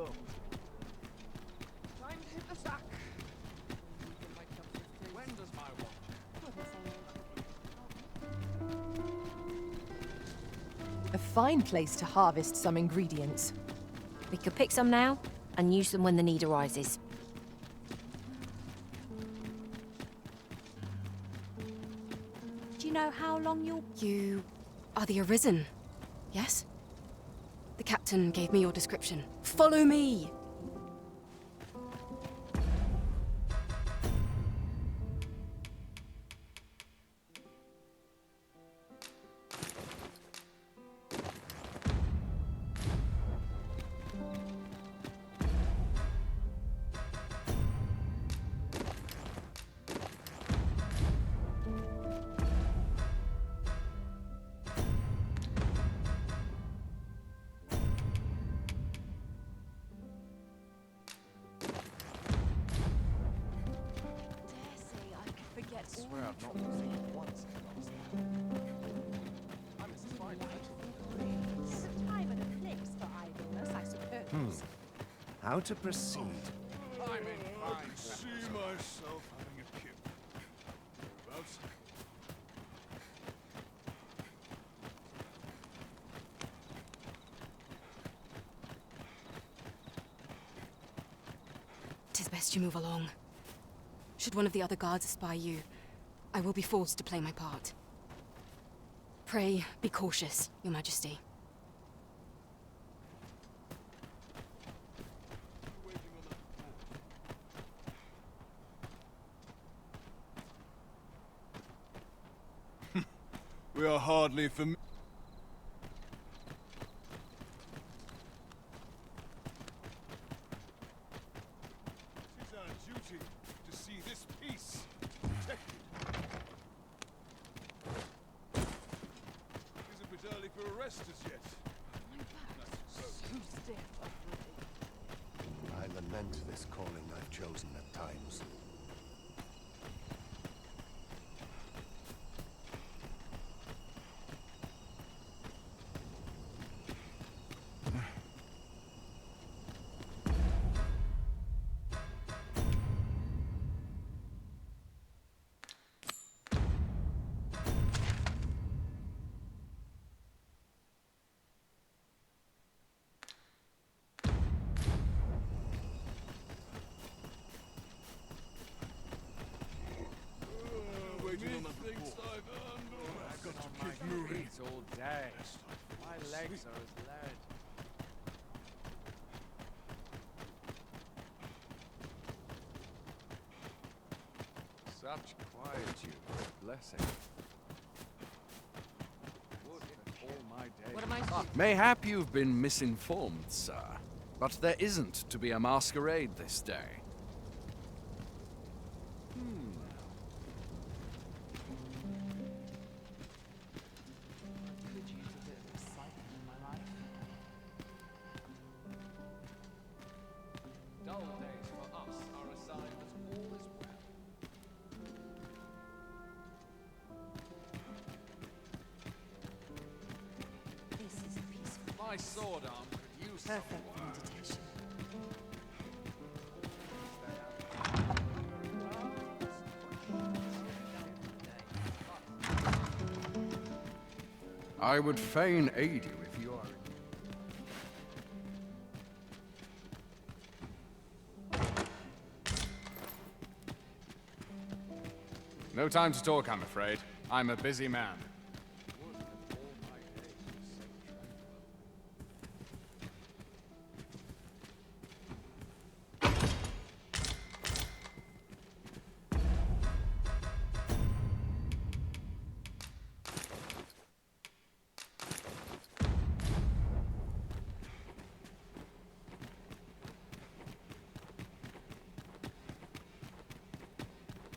go. Time to hit the sack. When does my watch? A fine place to harvest some ingredients. We could pick some now and use them when the need arises. Do you know how long you'll... You are the Arisen, yes? The captain gave me your description. Follow me! I swear I've not seen it once. I'm as fine There's a time and a place for idleness, I suppose. How to proceed? I'm in fine. See myself having a kip. Whereabouts? Tis best you move along. Should one of the other guards spy you, I will be forced to play my part. Pray, be cautious, Your Majesty. We are hardly familiar. It is our duty to see this peace protected. It is a bit early for arrest as yet. I lament this calling I've chosen at times. I've got to keep moving. All day. My legs are as lead. Such quietude, blessing. Would it all my days. What am I to do? Mayhap you've been misinformed, sir. But there isn't to be a masquerade this day. Could use a bit of excitement in my life. Dull days for us are a sign that all is well. This is a peaceful, My sword arm could use some perfect for meditation. I would fain aid you if you are. No time to talk, I'm afraid. I'm a busy man.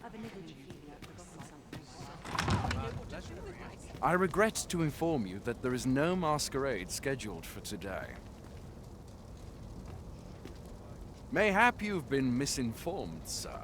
I've a niggling feeling I've forgotten something. I regret to inform you that there is no masquerade scheduled for today. Mayhap you've been misinformed, sir.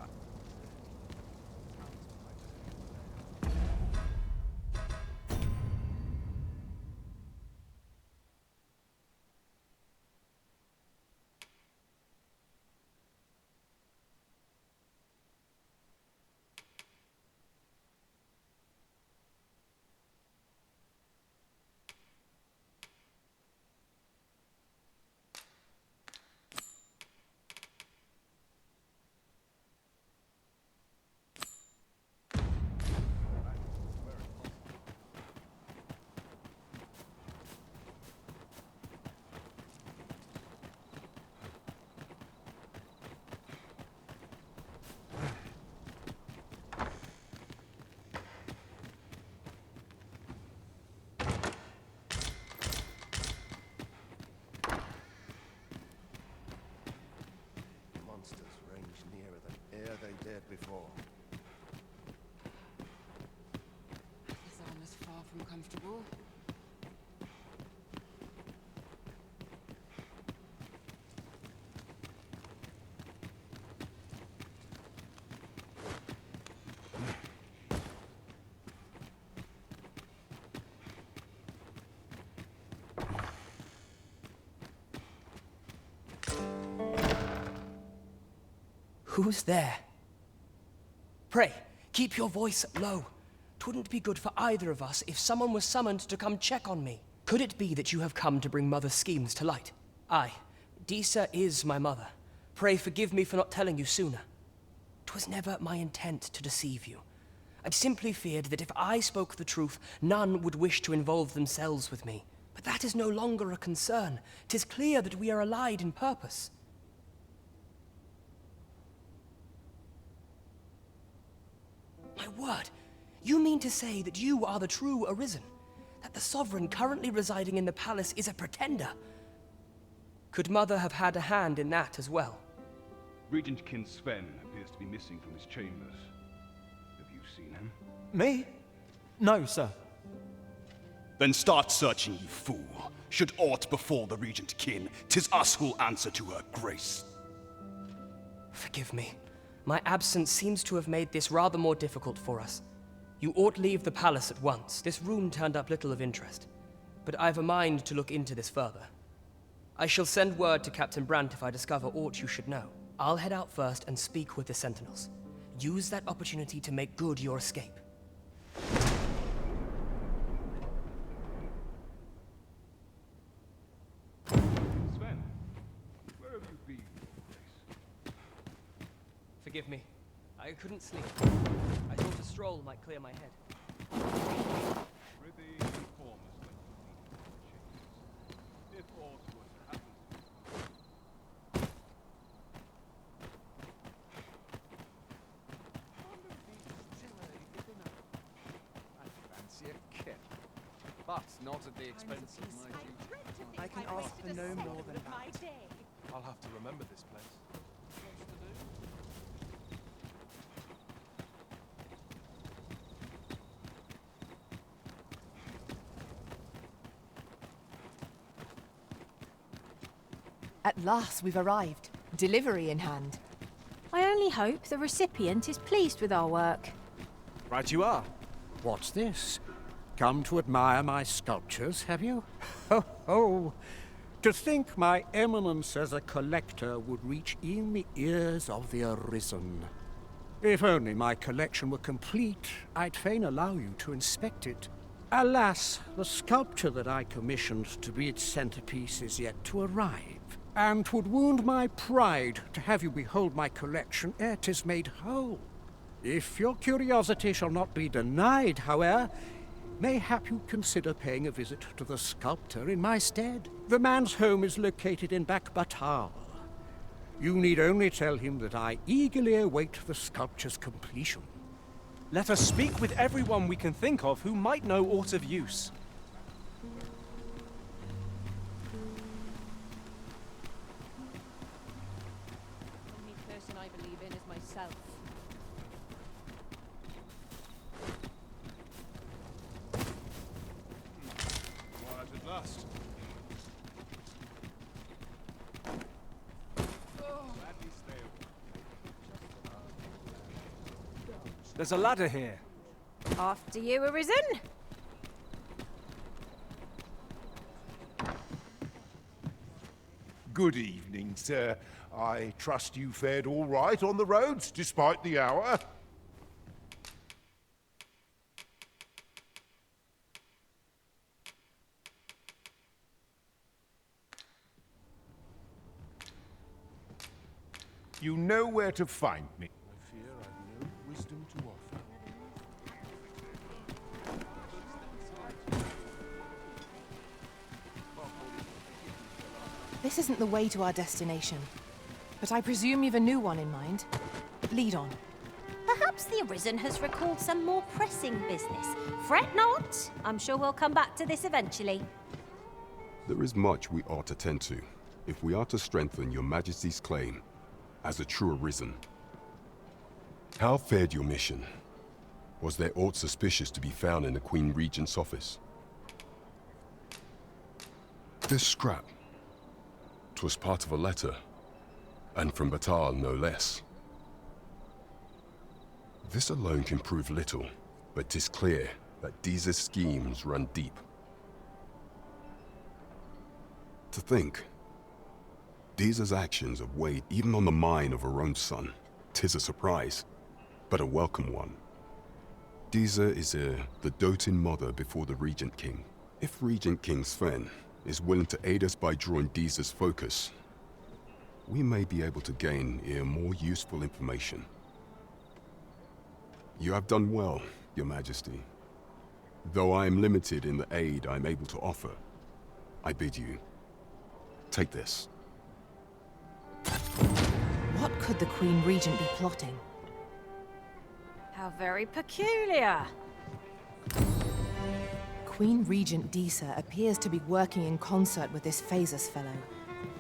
before. This arm is far from comfortable. Who's there? Pray, keep your voice low. 'Twouldn't be good for either of us if someone was summoned to come check on me. Could it be that you have come to bring Mother's schemes to light? Aye, Disa is my mother. Pray forgive me for not telling you sooner. 'Twas never my intent to deceive you. I simply feared that if I spoke the truth, none would wish to involve themselves with me. But that is no longer a concern. 'Tis clear that we are allied in purpose. My word, you mean to say that you are the true Arisen? That the Sovereign currently residing in the palace is a pretender? Could Mother have had a hand in that as well? Regent Kin Sven appears to be missing from his chambers. Have you seen him? Me? No, sir. Then start searching, you fool. Should aught befall the Regent Kin, 'tis us who'll answer to her grace. Forgive me. My absence seems to have made this rather more difficult for us. You ought leave the palace at once. This room turned up little of interest. But I've a mind to look into this further. I shall send word to Captain Brandt if I discover aught you should know. I'll head out first and speak with the Sentinels. Use that opportunity to make good your escape. Sven, where have you been all this? Forgive me. I couldn't sleep. I thought a stroll might clear my head. Prithee, inform us when you meet in the chambers. If aught were to happen to you. I fancy a kip, but not at the expense of my duty. I can ask for no more than that. I'll have to remember this place. At last we've arrived. Delivery in hand. I only hope the recipient is pleased with our work. Right you are. What's this? Come to admire my sculptures, have you? Ho ho! To think my eminence as a collector would reach in the ears of the Arisen. If only my collection were complete, I'd fain allow you to inspect it. Alas, the sculpture that I commissioned to be its centerpiece is yet to arrive, and 'twould wound my pride to have you behold my collection ere 'tis made whole. If your curiosity shall not be denied, however, mayhap you consider paying a visit to the sculptor in my stead. The man's home is located in Bakbatal. You need only tell him that I eagerly await the sculpture's completion. Let us speak with everyone we can think of who might know aught of use. The only person I believe in is myself. Quiet at last. Gladly stay away. There's a ladder here. After you, Arisen. Good evening, sir. I trust you fared all right on the roads, despite the hour. You know where to find me. I fear I've no wisdom to offer. This isn't the way to our destination. But I presume you've a new one in mind. Lead on. Perhaps the Arisen has recalled some more pressing business. Fret not. I'm sure we'll come back to this eventually. There is much we ought to tend to, if we are to strengthen your Majesty's claim as a true Arisen. How fared your mission? Was there aught suspicious to be found in the Queen Regent's office? This scrap. 'Twas part of a letter. And from Batal, no less. This alone can prove little, but 'tis clear that Deeza's schemes run deep. To think, Deeza's actions have weighed even on the mind of her own son. 'Tis a surprise, but a welcome one. Deeza is the doting mother before the Regent King. If Regent King Sven is willing to aid us by drawing Deeza's focus, we may be able to gain more useful information. You have done well, Your Majesty. Though I am limited in the aid I am able to offer, I bid you, take this. What could the Queen Regent be plotting? How very peculiar. Queen Regent Deeza appears to be working in concert with this Phasus fellow.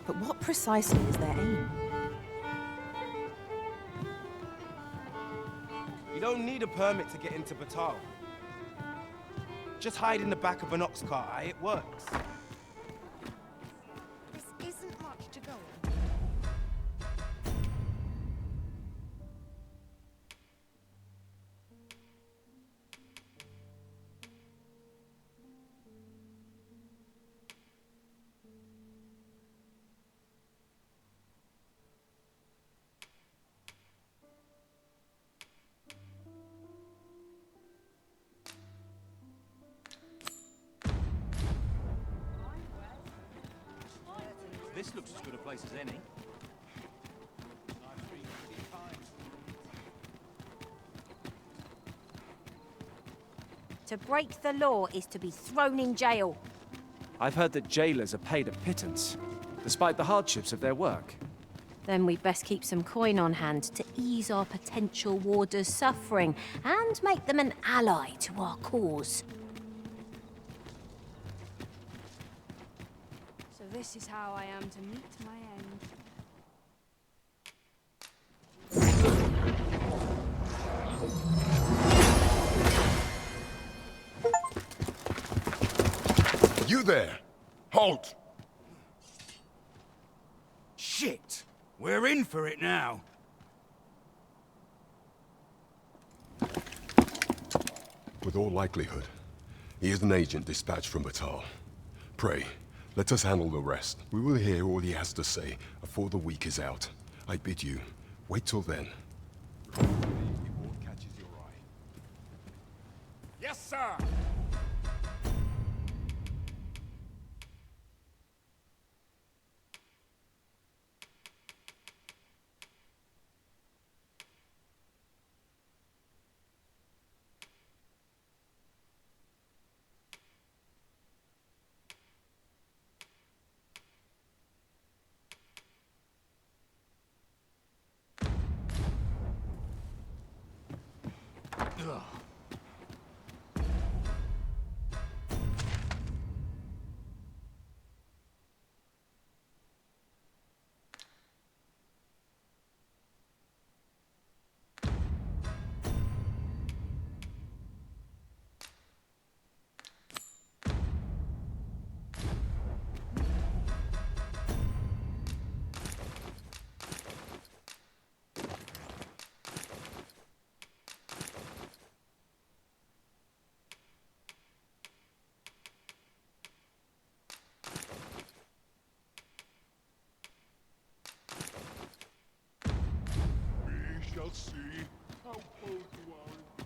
But what precisely is their aim? You don't need a permit to get into Batal. Just hide in the back of an ox cart, it works. This isn't much to go on. This looks as good a place as any. To break the law is to be thrown in jail. I've heard that jailers are paid a pittance, despite the hardships of their work. Then we'd best keep some coin on hand to ease our potential warders' suffering and make them an ally to our cause. So this is how I am to meet my end. You there! Halt! Shit! We're in for it now. With all likelihood, he is an agent dispatched from Batal. Pray, let us handle the rest. We will hear all he has to say before the week is out. I bid you, wait till then. Yes, sir! We shall see how bold you are.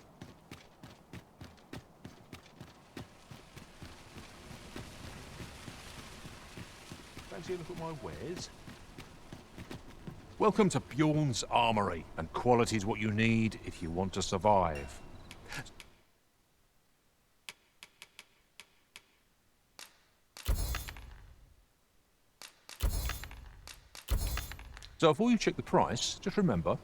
Fancy a look at my wares? Welcome to Bjorn's Armory, and quality's what you need if you want to survive. So before you check the price, just remember,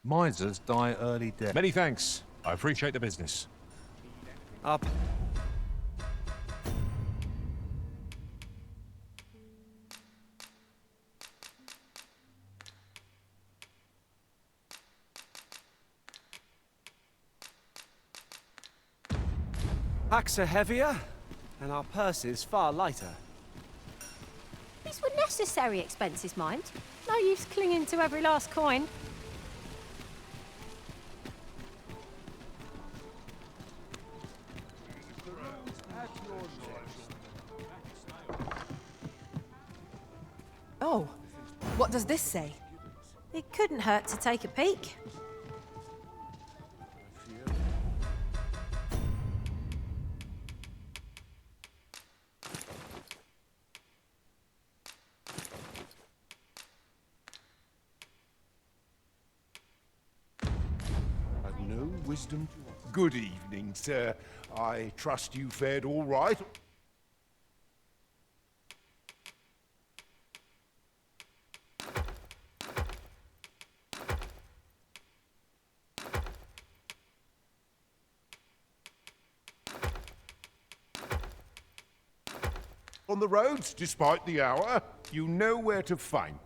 Misers die early death. Many thanks. I appreciate the business. Up. Packs are heavier, and our purses far lighter. These were necessary expenses, mind. No use clinging to every last coin. Oh, what does this say? It couldn't hurt to take a peek. Have no wisdom. Good evening, sir. I trust you fared all right. On the roads, despite the hour, you know where to find.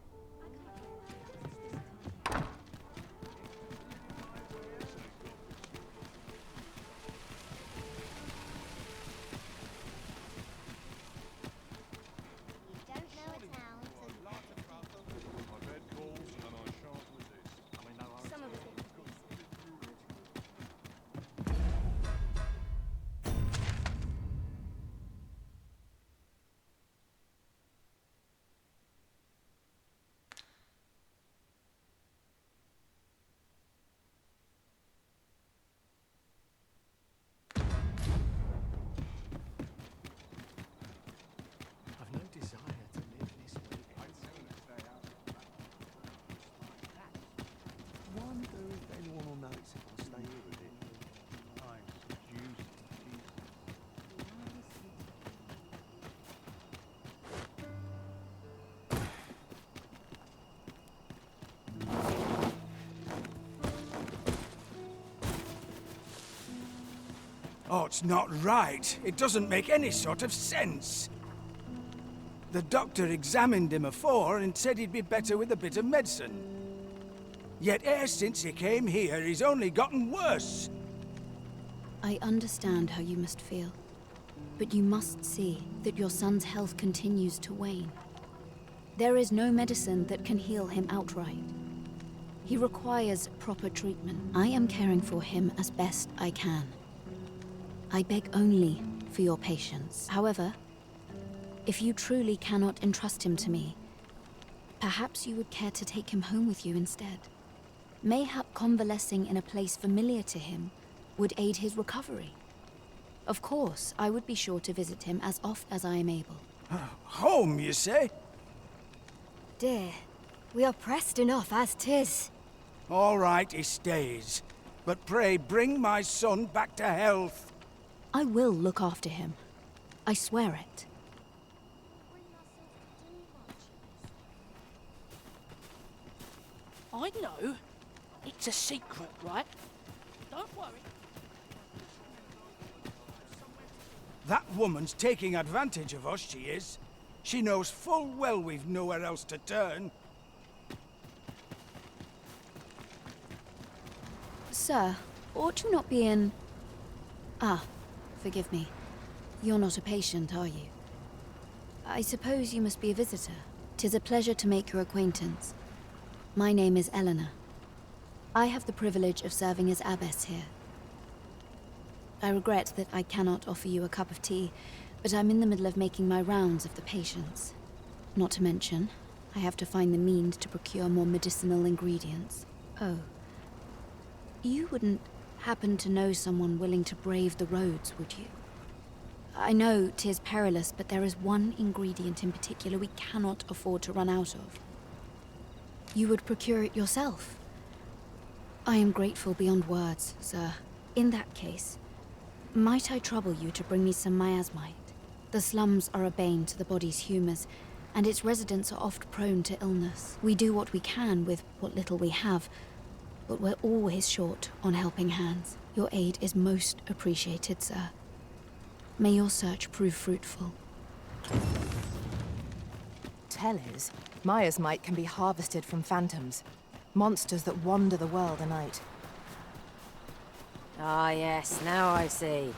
I've no desire to live this way. Wonder if anyone will notice if I stay here a bit. Oh, it's not right. It doesn't make any sort of sense. The doctor examined him afore and said he'd be better with a bit of medicine. Yet e'er since he came here, he's only gotten worse. I understand how you must feel, but you must see that your son's health continues to wane. There is no medicine that can heal him outright. He requires proper treatment. I am caring for him as best I can. I beg only for your patience. However, if you truly cannot entrust him to me, perhaps you would care to take him home with you instead. Mayhap convalescing in a place familiar to him would aid his recovery. Of course, I would be sure to visit him as oft as I am able. Home, you say? Dear, we are pressed enough as 'tis. All right, he stays. But pray bring my son back to health. I will look after him. I swear it. I know. It's a secret, right? Don't worry. That woman's taking advantage of us, she is. She knows full well we've nowhere else to turn. Sir, ought you not be in... Ah, forgive me. You're not a patient, are you? I suppose you must be a visitor. 'Tis a pleasure to make your acquaintance. My name is Eleanor. I have the privilege of serving as abbess here. I regret that I cannot offer you a cup of tea, but I'm in the middle of making my rounds of the patients. Not to mention, I have to find the means to procure more medicinal ingredients. Oh. You wouldn't happen to know someone willing to brave the roads, would you? I know 'tis perilous, but there is one ingredient in particular we cannot afford to run out of. You would procure it yourself. I am grateful beyond words, sir. In that case, might I trouble you to bring me some miasmite? The slums are a bane to the body's humors, and its residents are oft prone to illness. We do what we can with what little we have, but we're always short on helping hands. Your aid is most appreciated, sir. May your search prove fruitful. Tell is, Maya's might can be harvested from phantoms, monsters that wander the world a night. Ah, yes, now I see.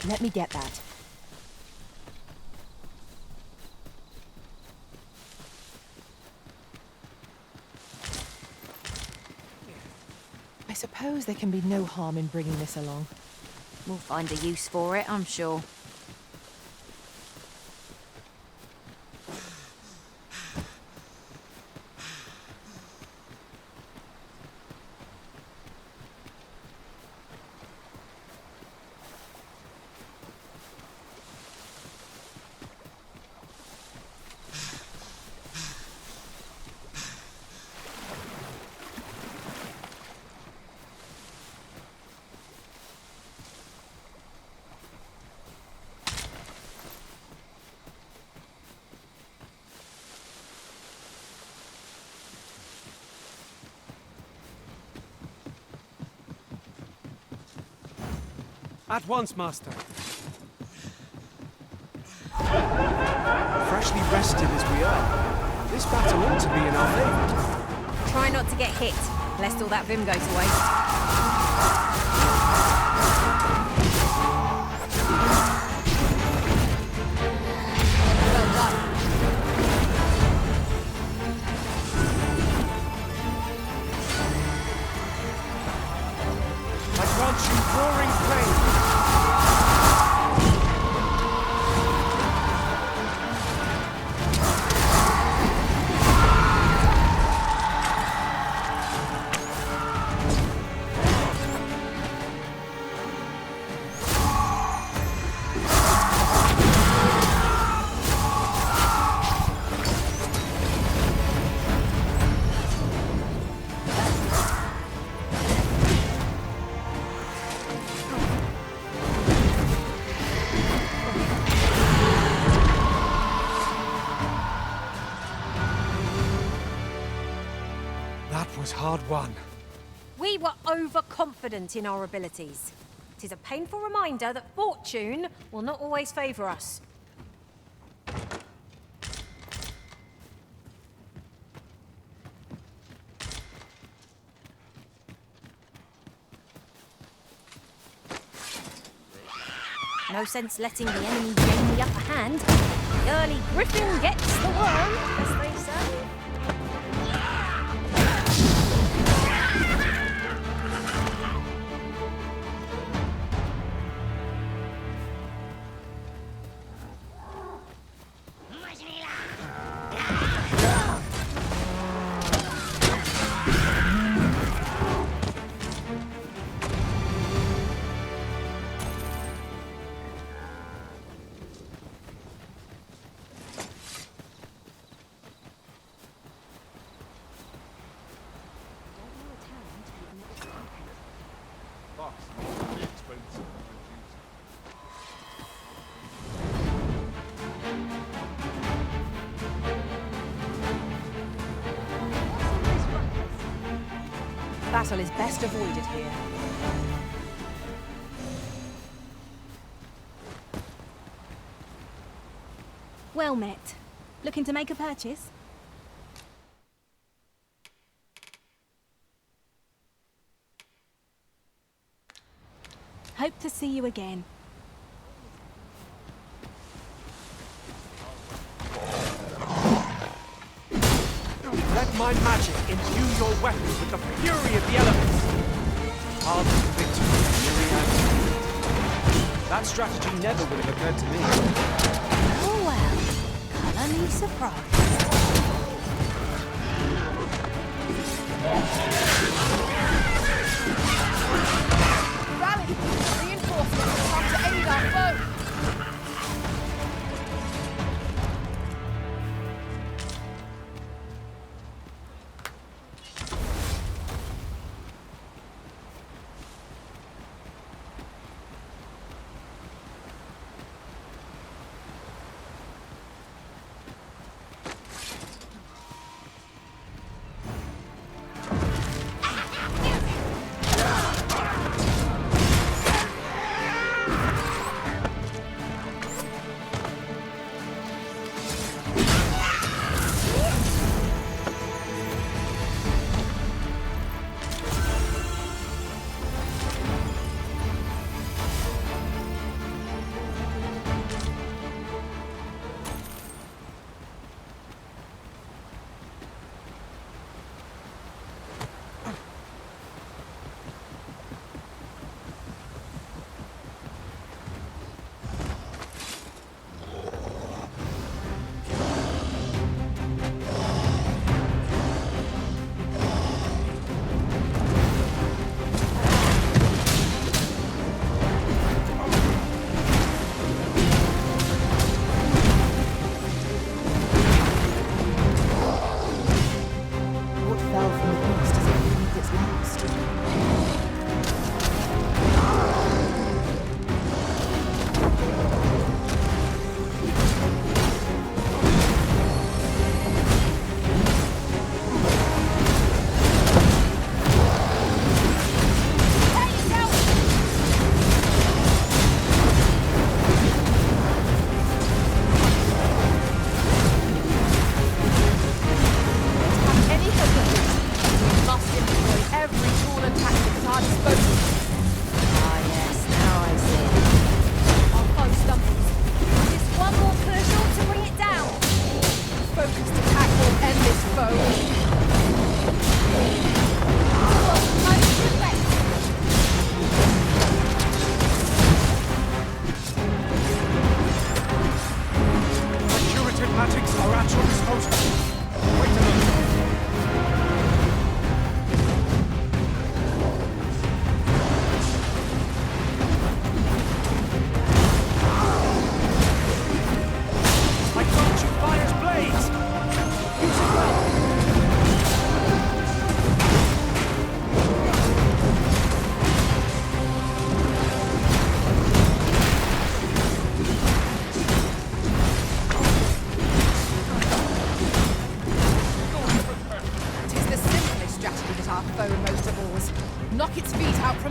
Let me get that. I suppose there can be no harm in bringing this along. We'll find a use for it, I'm sure. At once, Master. Freshly rested as we are, this battle ought to be in our favour. Try not to get hit, lest all that vim go to waste. I grant you roaring praise. That was hard won. We were overconfident in our abilities. It is a painful reminder that fortune will not always favour us. No sense letting the enemy gain the upper hand. The early griffin gets the worm, as they say. Fox, very expensive. Battle is best avoided here. Well met. Looking to make a purchase? Hope to see you again. Let my magic imbue your weapons with the fury of the elements. Paths to victory, myriad. That strategy never would have occurred to me. Oh well, colour me surprised. Rally! Reinforcements have come to aid our foe!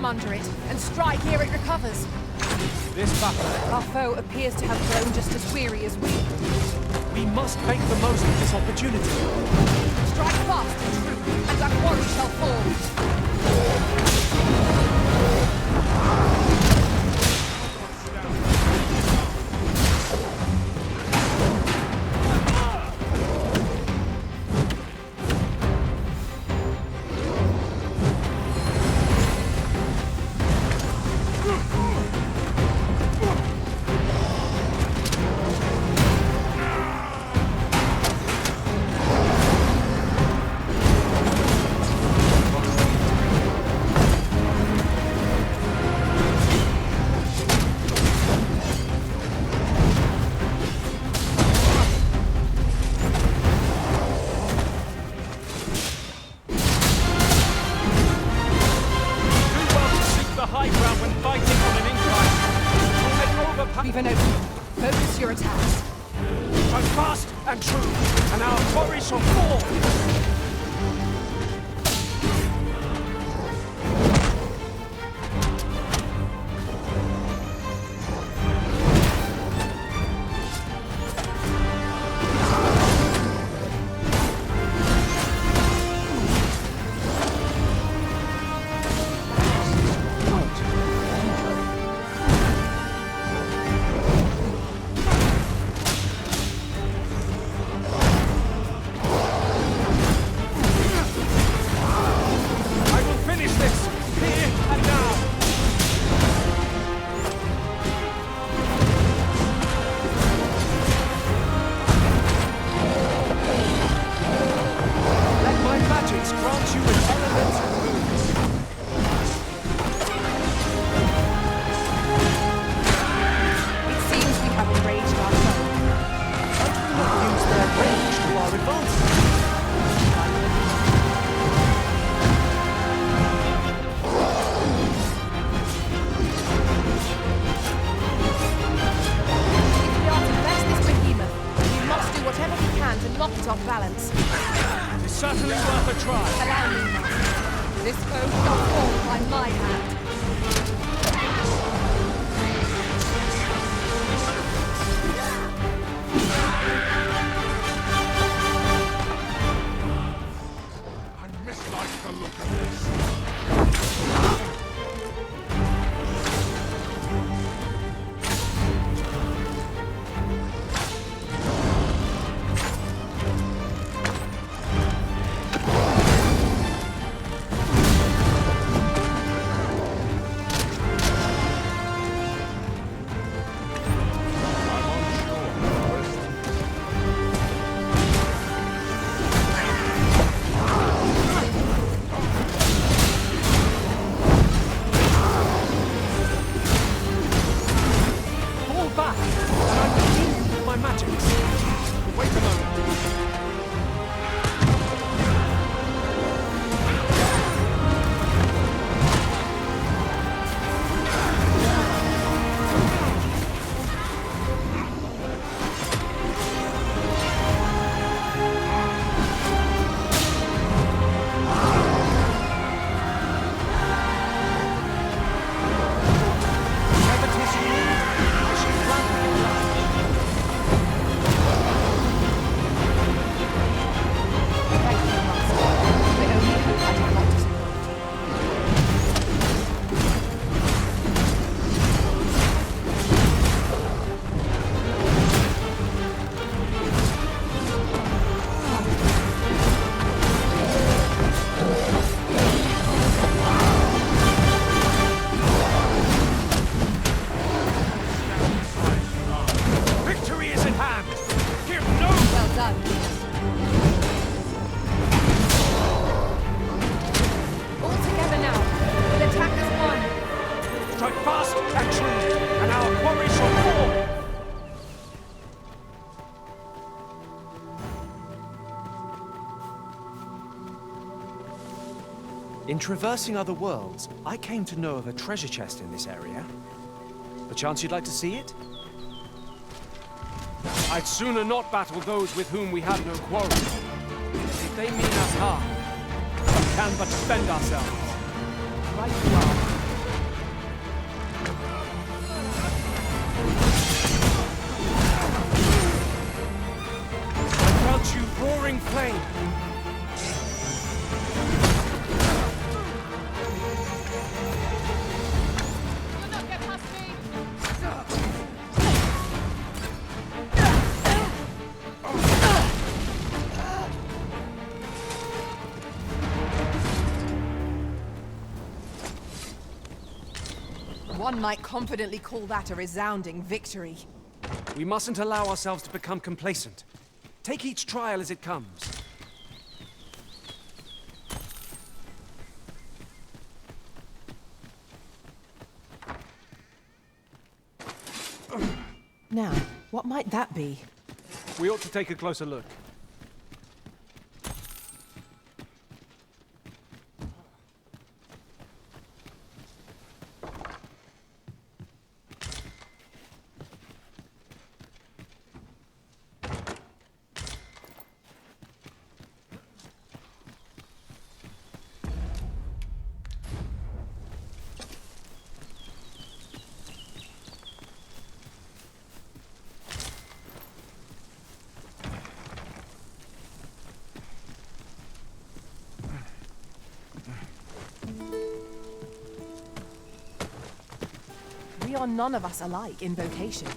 Under it, and strike ere it recovers. This battle, our foe appears to have grown just as weary as we. We must make the most of this opportunity. Strike fast and true, and our quarry shall fall. We've an opening. Focus your attacks. Go fast and true, and our quarry shall fall! certainly worth a try. Allow me, Master. This foe shall fall by my hand. I mislike the look of this. Fall back, and I'm beginning with my magics. Wait a moment. Whatever 'tis you need, I shall gladly oblige. Thank you, Master. I only hope I did not disappoint. Victory is in hand! Give no... Well done. All together now. The attack is won. Strike fast and true, and our quarry shall fall! In traversing other worlds, I came to know of a treasure chest in this area. Perchance you'd like to see it? I'd sooner not battle those with whom we have no quarrel. If they mean us harm, we can but defend ourselves. Right you are. I felt you roaring flame. One might confidently call that a resounding victory. We mustn't allow ourselves to become complacent. Take each trial as it comes. Now, what might that be? We ought to take a closer look. We are none of us alike in vocation.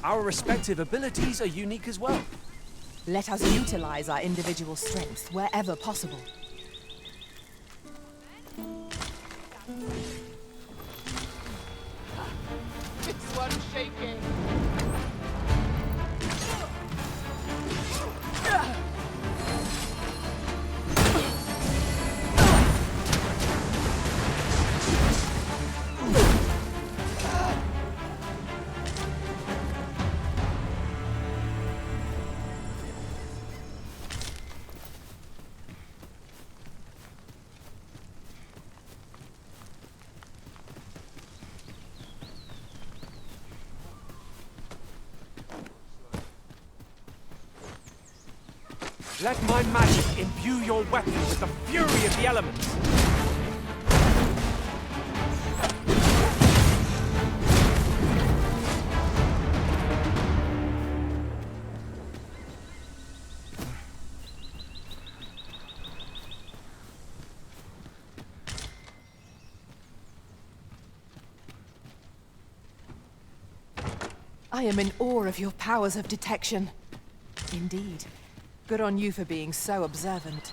Our respective abilities are unique as well. Let us utilize our individual strengths wherever possible. This one's shaking. Let my magic imbue your weapon with the fury of the elements. I am in awe of your powers of detection. Indeed. Good on you for being so observant.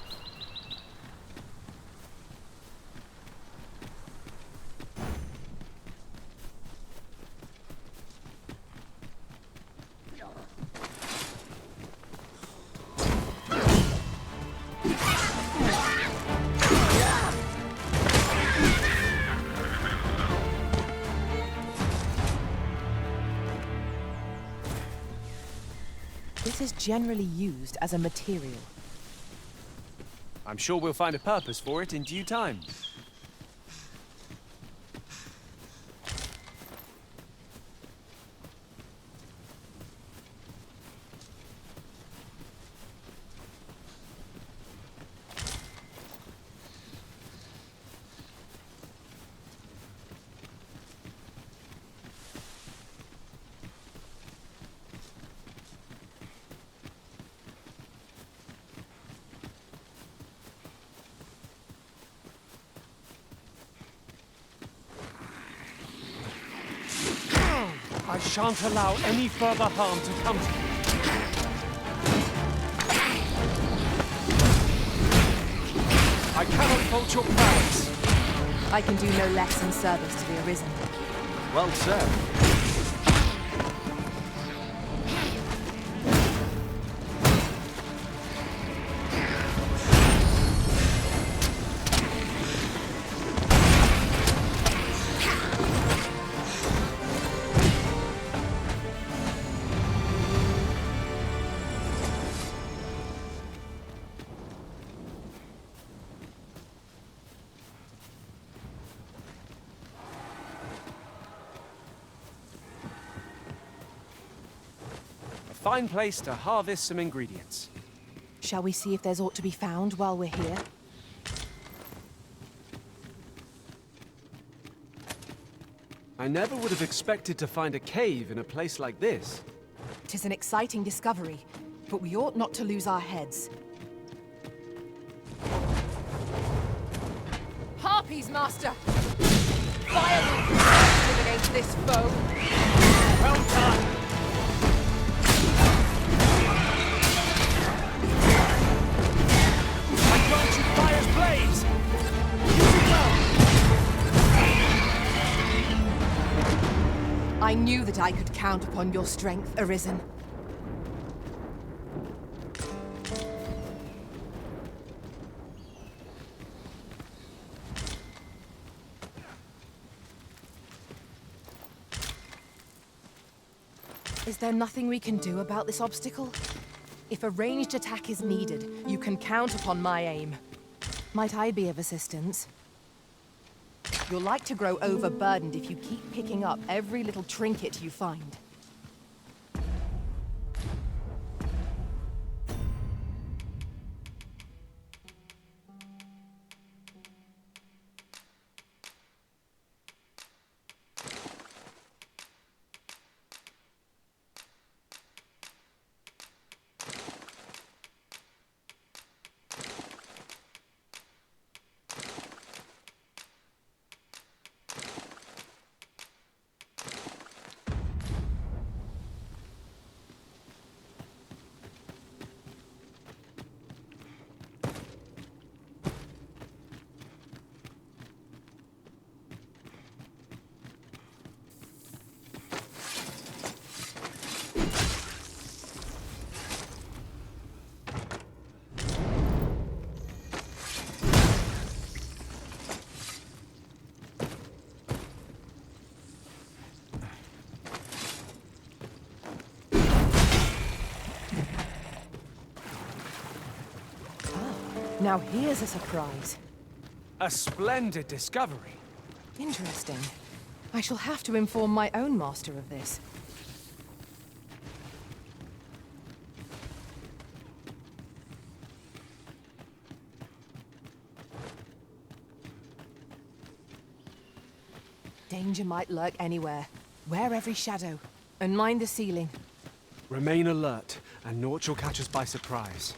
This is generally used as a material. I'm sure we'll find a purpose for it in due time. I shan't allow any further harm to come to you. I cannot fault your prowess. I can do no less in service to the Arisen. Well said. Fine place to harvest some ingredients. Shall we see if there's aught to be found while we're here? I never would have expected to find a cave in a place like this. 'Tis an exciting discovery, but we ought not to lose our heads. Harpies, Master! Violently against this foe! Well done! Blaze! I knew that I could count upon your strength, Arisen. Is there nothing we can do about this obstacle? If a ranged attack is needed, you can count upon my aim. Might I be of assistance? You'll like to grow overburdened if you keep picking up every little trinket you find. Now here's a surprise. A splendid discovery. Interesting. I shall have to inform my own master of this. Danger might lurk anywhere. Wear every shadow, and mind the ceiling. Remain alert, and naught shall catch us by surprise.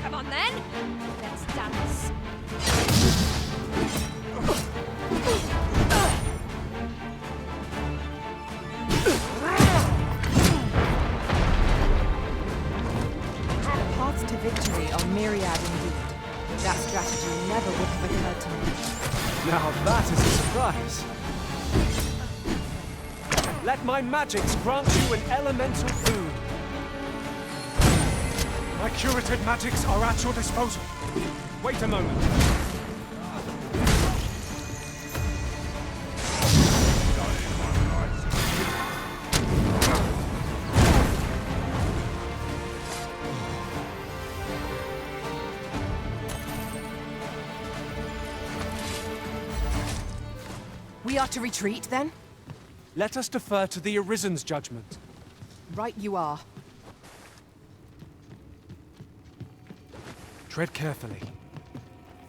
Come on then, let's dance. The paths to victory are myriad indeed. That strategy never would have occurred to me. Now that is a surprise. Let my magics grant you an elemental food. My curative magics are at your disposal. Wait a moment. We are to retreat, then? Let us defer to the Arisen's judgment. Right you are. Tread carefully.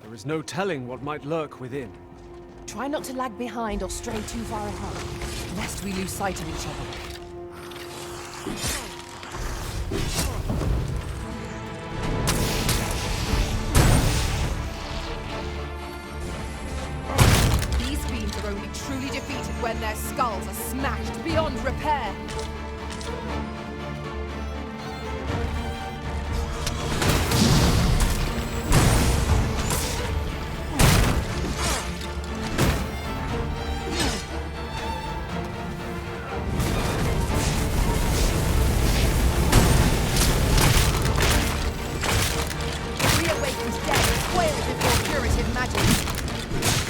There is no telling what might lurk within. Try not to lag behind or stray too far ahead, lest we lose sight of each other. These fiends are only truly defeated when their skulls are smashed beyond repair.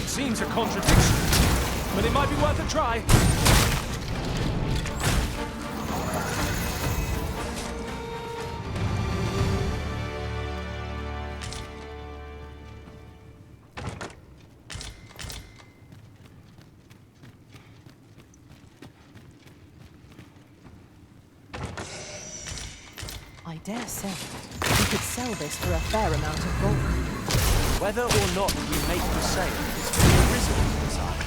Seems a contradiction, but it might be worth a try. I dare say, we could sell this for a fair amount of gold. Whether or not we make the sale is for the Arisen to decide.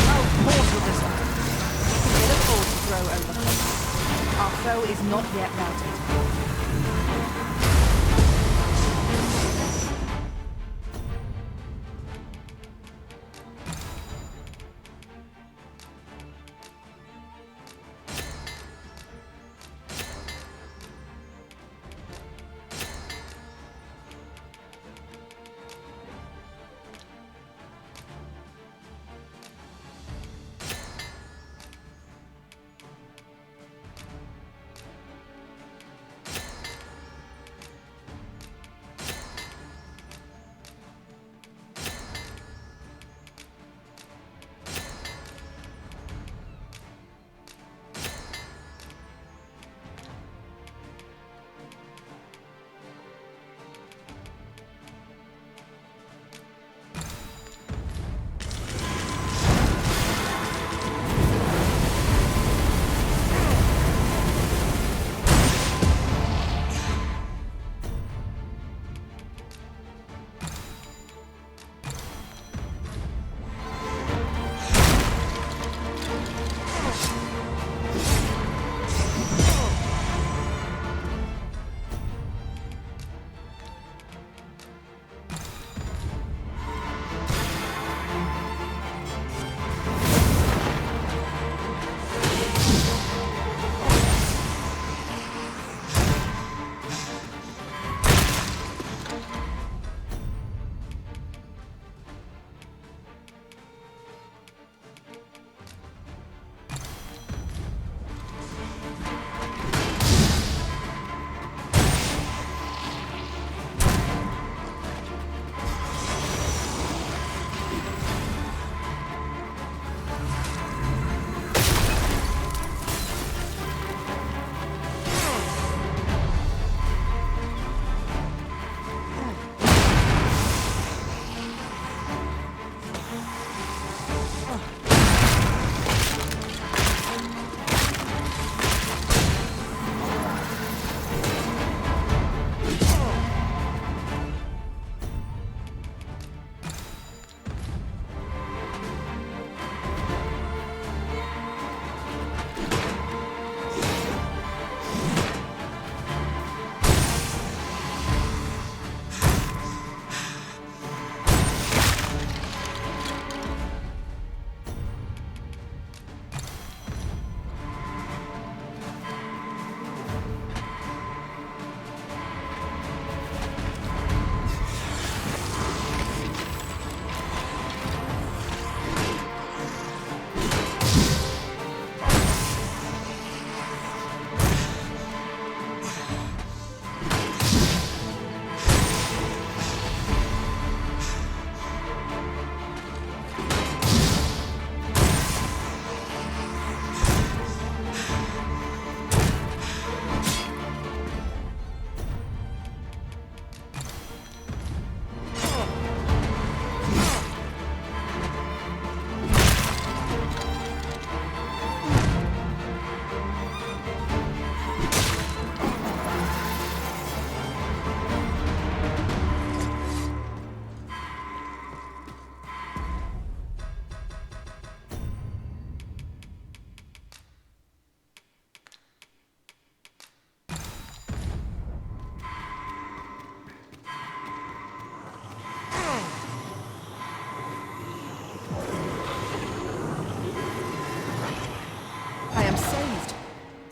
How mortal Arisen! It afford to throw over. Our foe is not yet routed.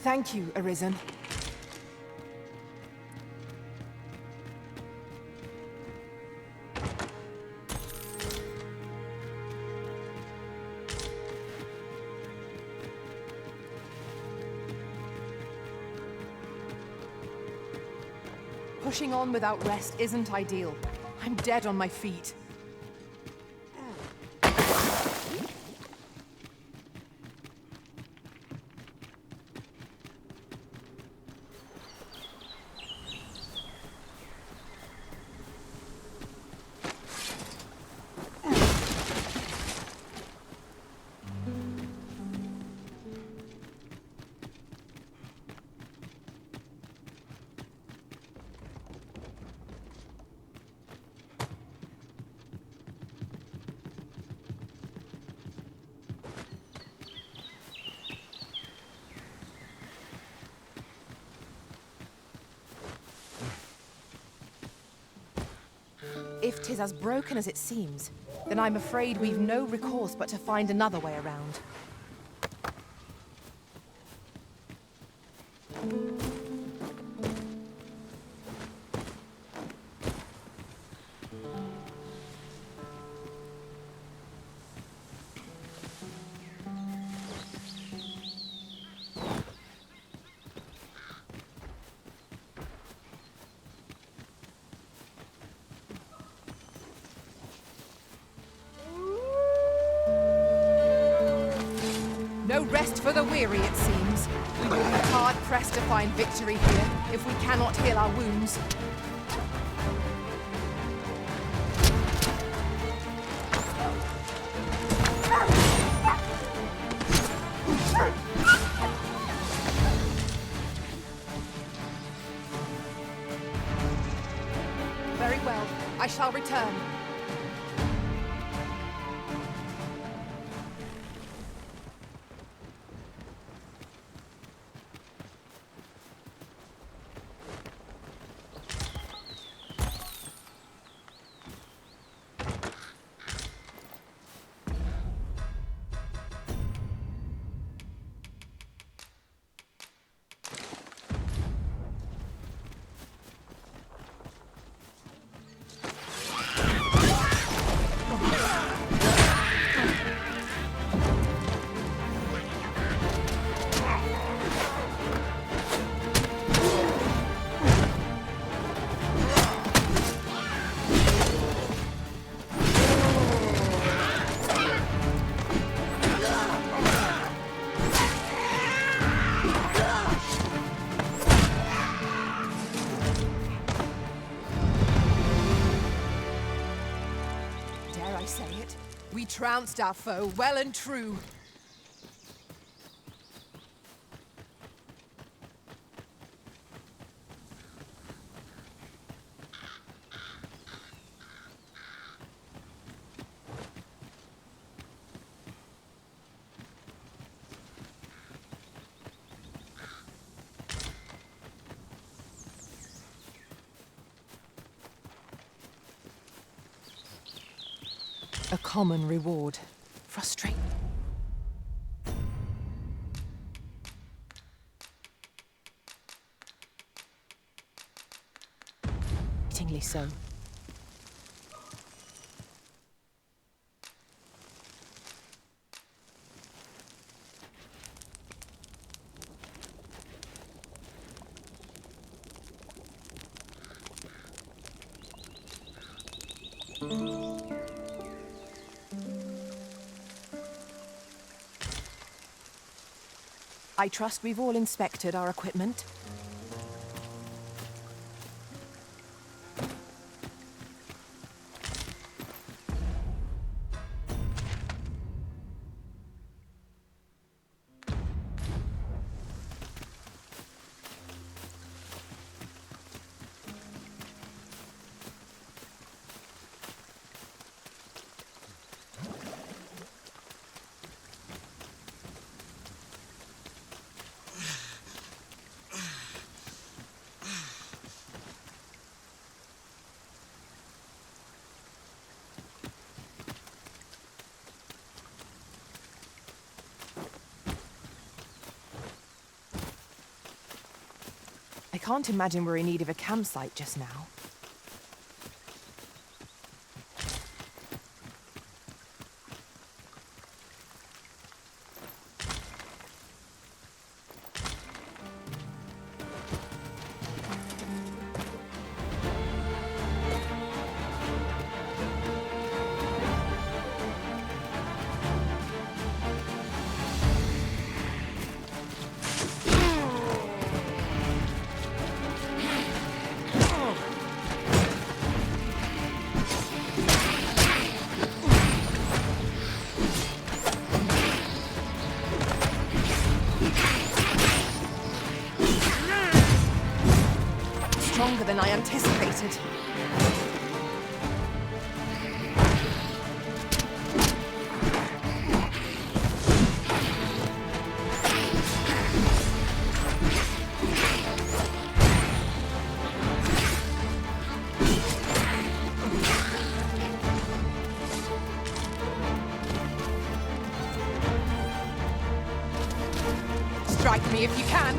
Thank you, Arisen. Pushing on without rest isn't ideal. I'm dead on my feet. If 'tis as broken as it seems, then I'm afraid we've no recourse but to find another way around. No rest for the weary, it seems. We will be hard-pressed to find victory here if we cannot heal our wounds. Very well. I shall return. We trounced our foe well and true. A common reward. Frustratingly so. I trust we've all inspected our equipment. I can't imagine we're in need of a campsite just now. Stronger than I anticipated. Strike me if you can.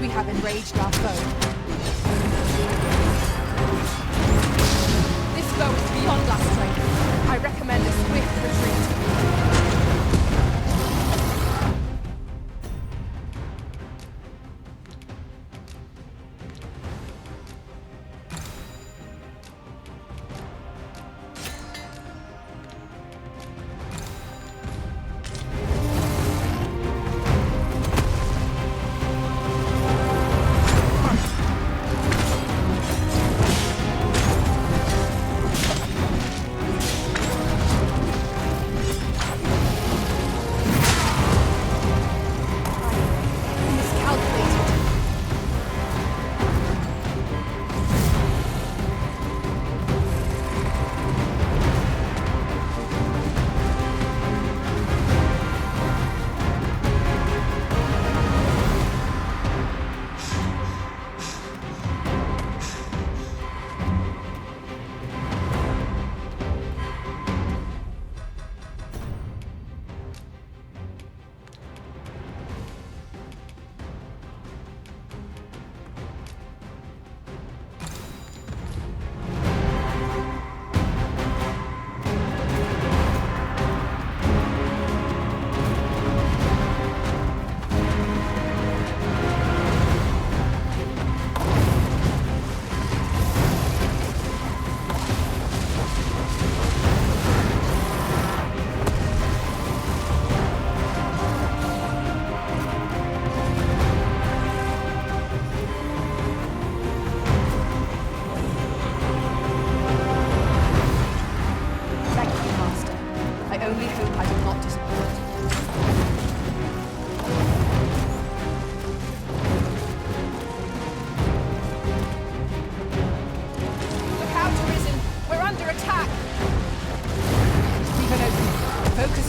We have enraged our foe. This foe is beyond our strength. I recommend a swift retreat.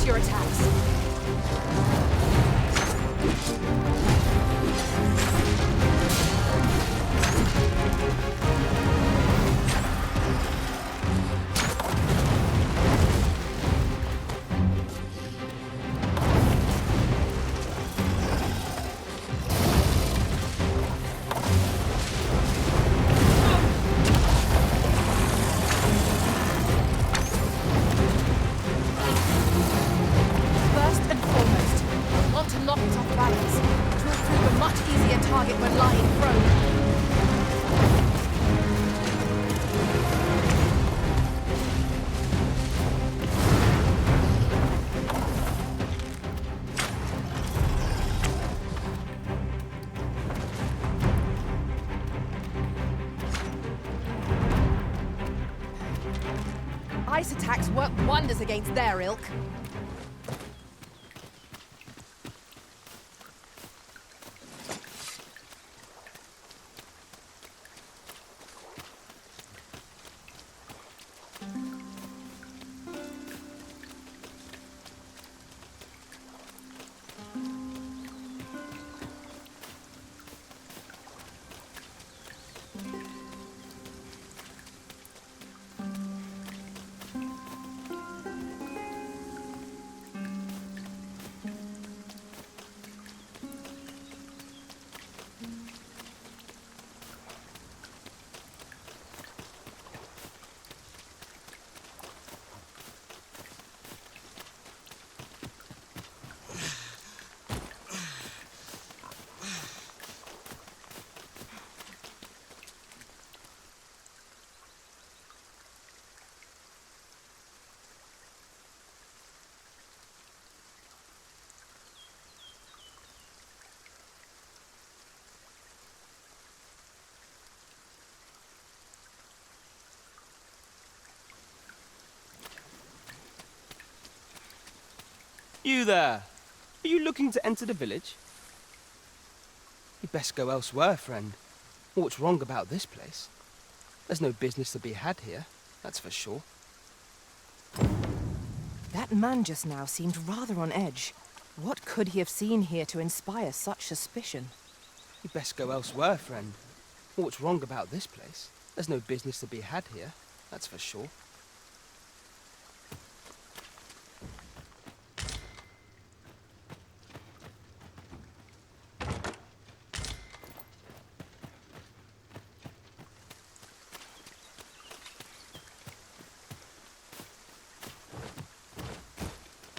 Focus your attacks. First and foremost, you'll want to knock it off balance. It will prove a much easier target when lying prone. Ice attacks work wonders against their ilk. You there! Are you looking to enter the village? You'd best go elsewhere, friend. What's wrong about this place? There's no business to be had here, that's for sure. That man just now seemed rather on edge. What could he have seen here to inspire such suspicion? You'd best go elsewhere, friend. What's wrong about this place? There's no business to be had here, that's for sure.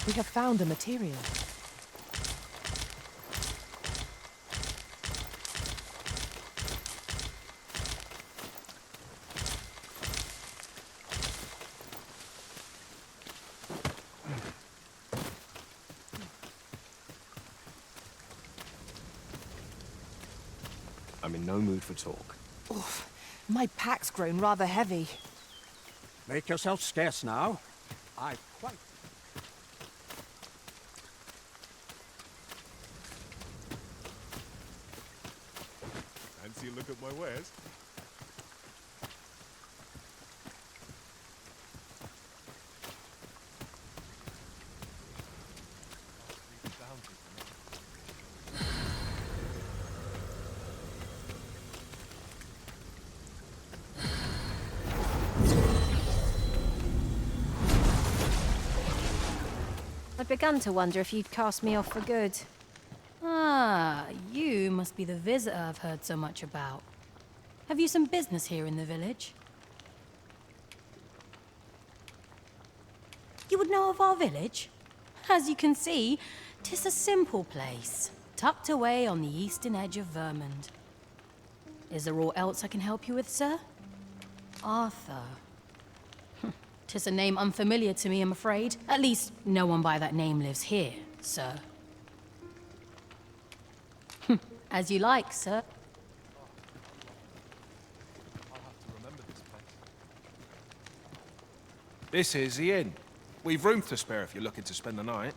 We have found the material. I'm in no mood for talk. Oof, my pack's grown rather heavy. Make yourself scarce now. I quite... Fancy a look at my wares? I'd begun to wonder if you'd cast me off for good. Ah, you must be the visitor I've heard so much about. Have you some business here in the village? You would know of our village? As you can see, 'tis a simple place, tucked away on the eastern edge of Vermund. Is there aught else I can help you with, sir? Arthur. 'Tis a name unfamiliar to me, I'm afraid. At least, no one by that name lives here, sir. As you like, sir. This is the inn. We've room to spare if you're looking to spend the night.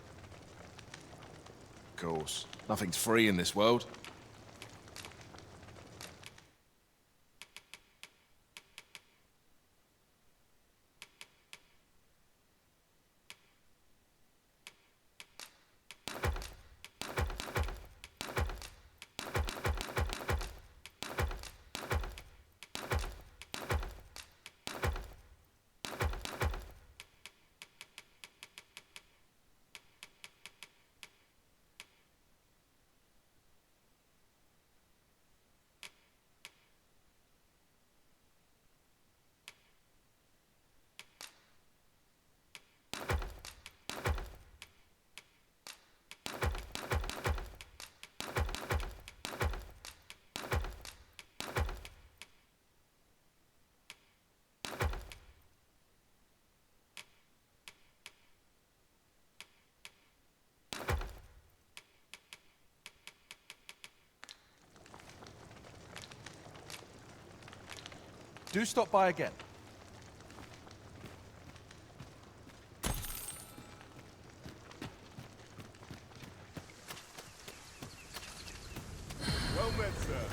Of course, nothing's free in this world. Do stop by again. Well met, sir.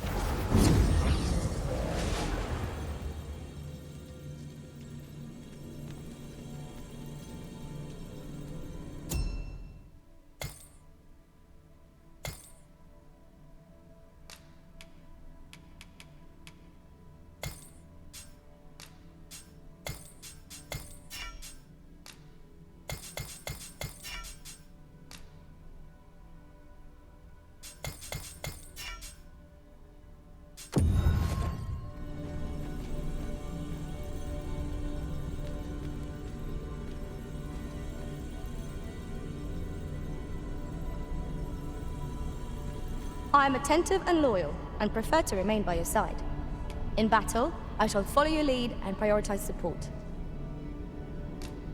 I am attentive and loyal, and prefer to remain by your side. In battle, I shall follow your lead and prioritize support.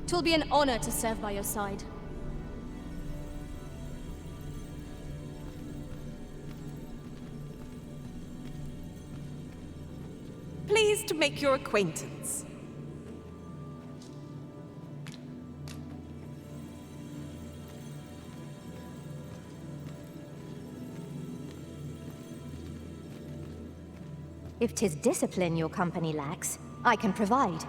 'Twill be an honor to serve by your side. Pleased to make your acquaintance. If 'tis discipline your company lacks, I can provide.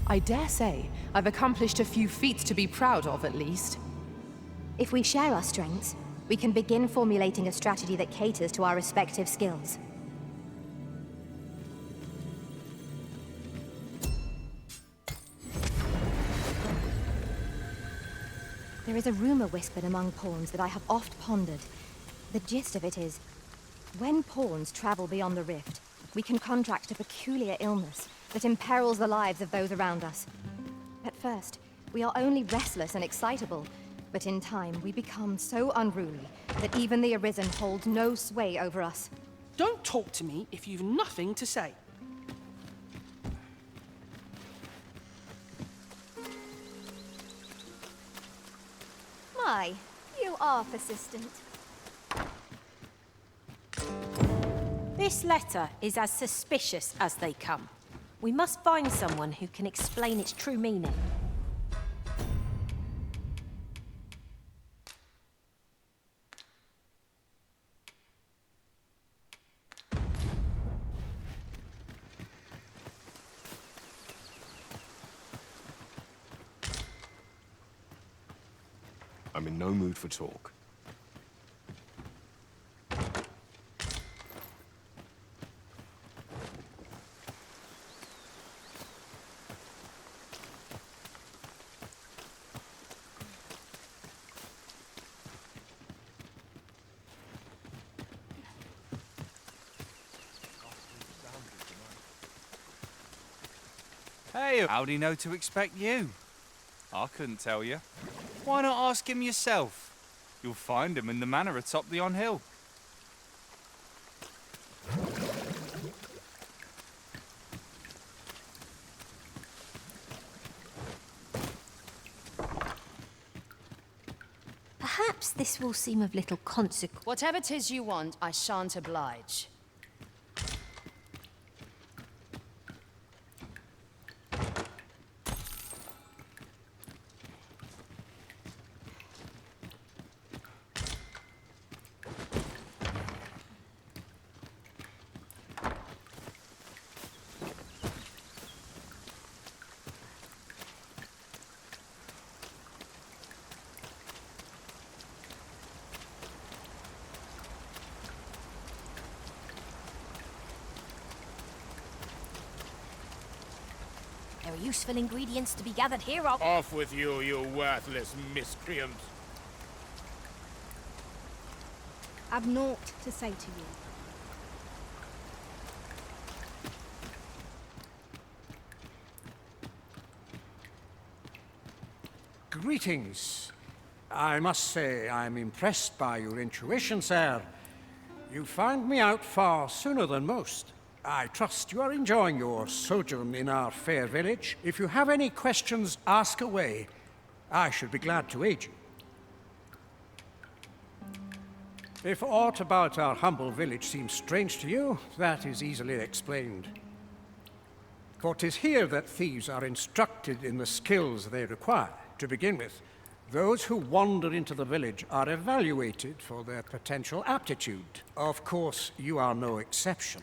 I dare say I've accomplished a few feats to be proud of, at least. If we share our strengths, we can begin formulating a strategy that caters to our respective skills. There is a rumor whispered among pawns that I have oft pondered. The gist of it is, when pawns travel beyond the rift, we can contract a peculiar illness that imperils the lives of those around us. At first, we are only restless and excitable, but in time we become so unruly that even the Arisen holds no sway over us. Don't talk to me if you've nothing to say. My, you are persistent. This letter is as suspicious as they come. We must find someone who can explain its true meaning. I'm in no mood for talk. Hey, how'd he know to expect you? I couldn't tell you. Why not ask him yourself? You'll find him in the manor atop the on-hill. Perhaps this will seem of little consequence. Whatever 'tis you want, I shan't oblige. There are useful ingredients to be gathered here. Off with you, you worthless miscreant. I've naught to say to you. Greetings. I must say I'm impressed by your intuition, sir. You found me out far sooner than most. I trust you are enjoying your sojourn in our fair village. If you have any questions, ask away. I should be glad to aid you. If aught about our humble village seems strange to you, that is easily explained. For 'tis here that thieves are instructed in the skills they require. To begin with, those who wander into the village are evaluated for their potential aptitude. Of course, you are no exception.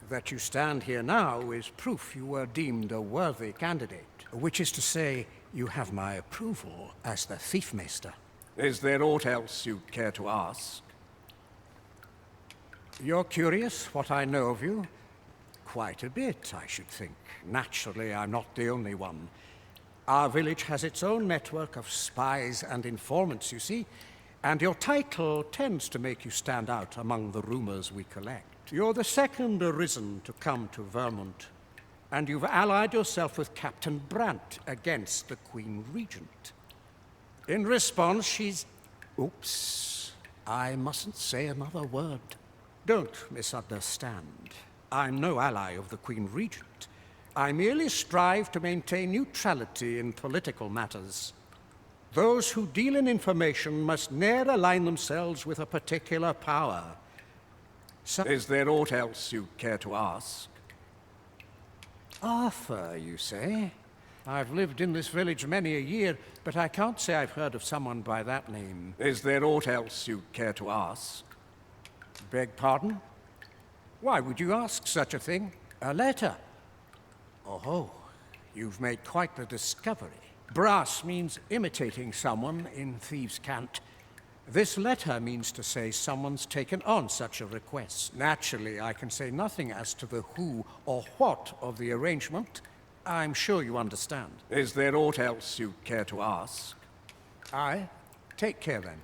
That you stand here now is proof you were deemed a worthy candidate, which is to say, you have my approval as the Thiefmeister. Is there aught else you'd care to ask? You're curious what I know of you? Quite a bit, I should think. Naturally, I'm not the only one. Our village has its own network of spies and informants, you see, and your title tends to make you stand out among the rumors we collect. You're the second arisen to come to Vermont, and you've allied yourself with Captain Brandt against the Queen Regent. In response, she's... Oops. I mustn't say another word. Don't misunderstand. I'm no ally of the Queen Regent. I merely strive to maintain neutrality in political matters. Those who deal in information must ne'er align themselves with a particular power. So is there aught else you care to ask? Arthur, you say? I've lived in this village many a year, but I can't say I've heard of someone by that name. Is there aught else you care to ask? Beg pardon? Why would you ask such a thing? A letter? Oh, you've made quite the discovery. Brass means imitating someone in thieves' cant. This letter means to say someone's taken on such a request. Naturally, I can say nothing as to the who or what of the arrangement. I'm sure you understand. Is there aught else you care to ask? Aye. Take care, then.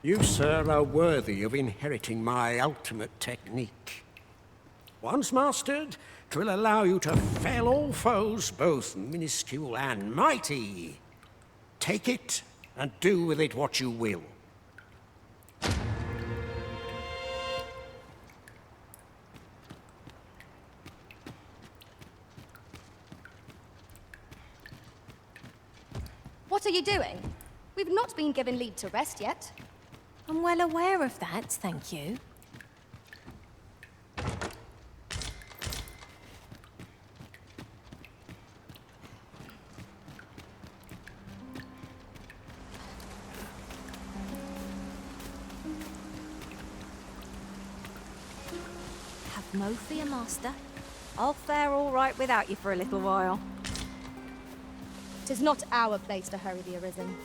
You, sir, are worthy of inheriting my ultimate technique. Once mastered, 'twill allow you to fell all foes, both minuscule and mighty. Take it, and do with it what you will. What are you doing? We've not been given leave to rest yet. I'm well aware of that, thank you. Have no fear, Master. I'll fare all right without you for a little while. 'Tis not our place to hurry the Arisen.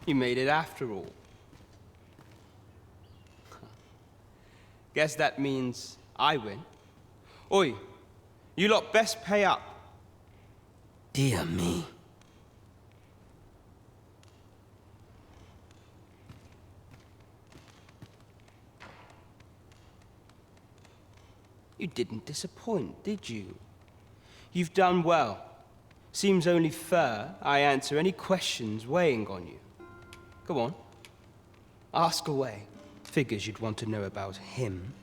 You made it after all. Guess that means I win. Oi, you lot best pay up. Dear me. You didn't disappoint, did you? You've done well. Seems only fair I answer any questions weighing on you. Go on. Ask away. Figures you'd want to know about him.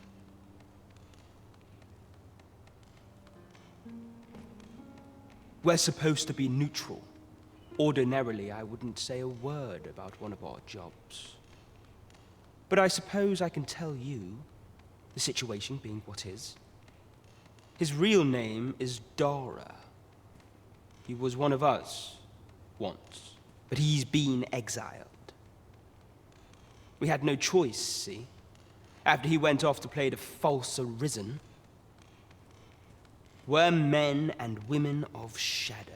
We're supposed to be neutral. Ordinarily, I wouldn't say a word about one of our jobs. But I suppose I can tell you, the situation being what is. His real name is Dara. He was one of us, once, but he's been exiled. We had no choice, see? After he went off to play the false arisen. We're men and women of shadow.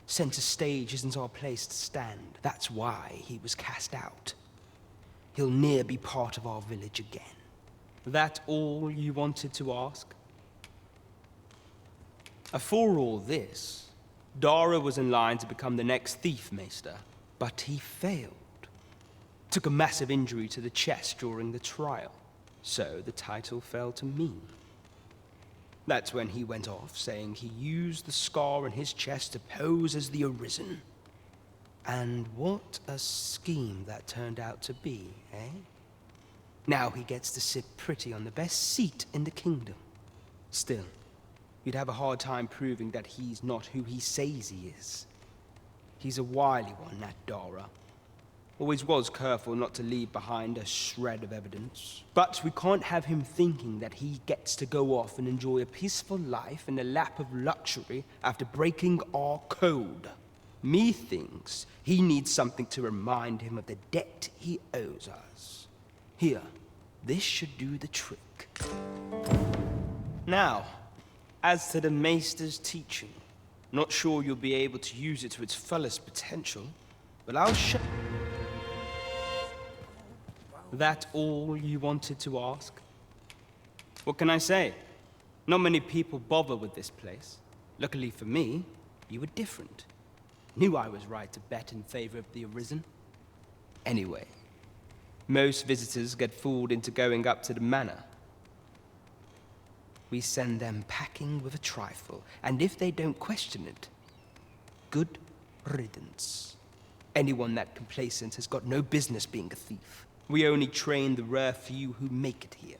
Center stage isn't our place to stand. That's why he was cast out. He'll ne'er be part of our village again. That all you wanted to ask? For all this, Dara was in line to become the next thief maester, but he failed. Took a massive injury to the chest during the trial, so the title fell to me. That's when he went off, saying he used the scar on his chest to pose as the Arisen. And what a scheme that turned out to be, eh? Now he gets to sit pretty on the best seat in the kingdom. Still, you'd have a hard time proving that he's not who he says he is. He's a wily one, that Dara. Always was careful not to leave behind a shred of evidence. But we can't have him thinking that he gets to go off and enjoy a peaceful life in the lap of luxury after breaking our code. Methinks he needs something to remind him of the debt he owes us. Here, this should do the trick. Now, as to the Maester's teaching, not sure you'll be able to use it to its fullest potential, but I'll show. That all you wanted to ask? What can I say? Not many people bother with this place. Luckily for me, you were different. Knew I was right to bet in favor of the Arisen. Anyway, most visitors get fooled into going up to the manor. We send them packing with a trifle, and if they don't question it, good riddance. Anyone that complacent has got no business being a thief. We only train the rare few who make it here.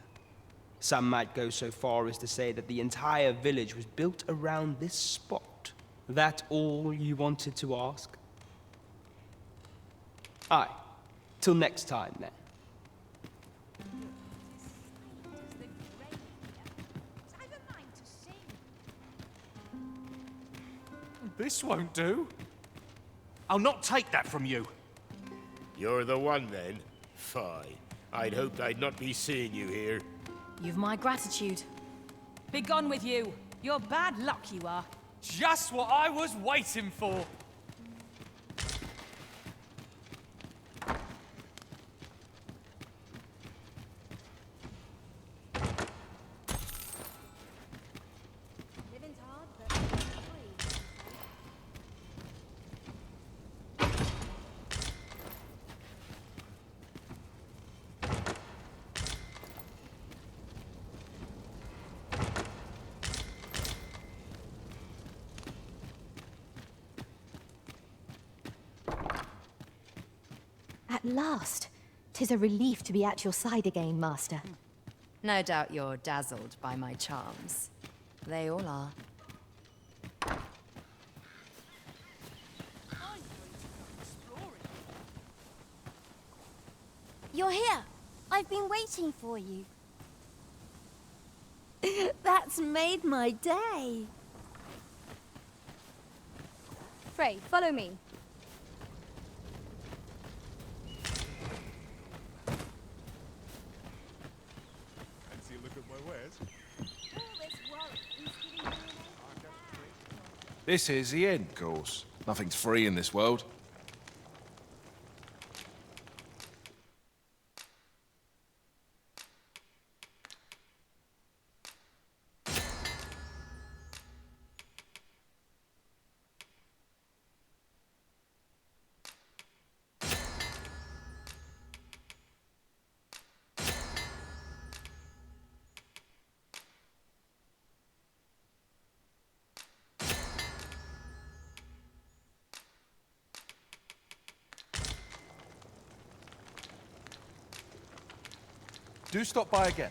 Some might go so far as to say that the entire village was built around this spot. That all you wanted to ask? Aye. Till next time, then. This won't do. I'll not take that from you. You're the one, then? Fine. I'd hoped I'd not be seeing you here. You've my gratitude. Begone with you. You're bad luck, you are. Just what I was waiting for. At last! 'Tis a relief to be at your side again, Master. No doubt you're dazzled by my charms. They all are. You're here. I've been waiting for you. That's made my day. Frey, follow me. Fancy a look at my wares? This is the end course. Nothing's free in this world. Do stop by again.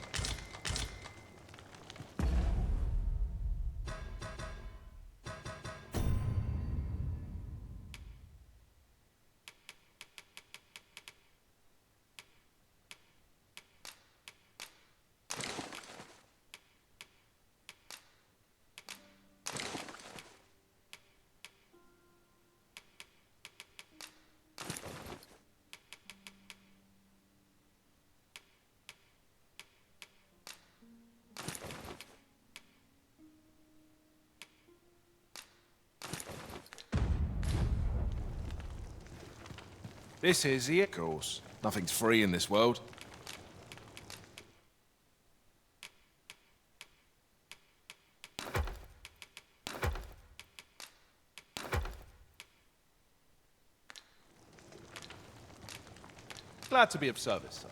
This is the course. Nothing's free in this world. Glad to be of service, sir.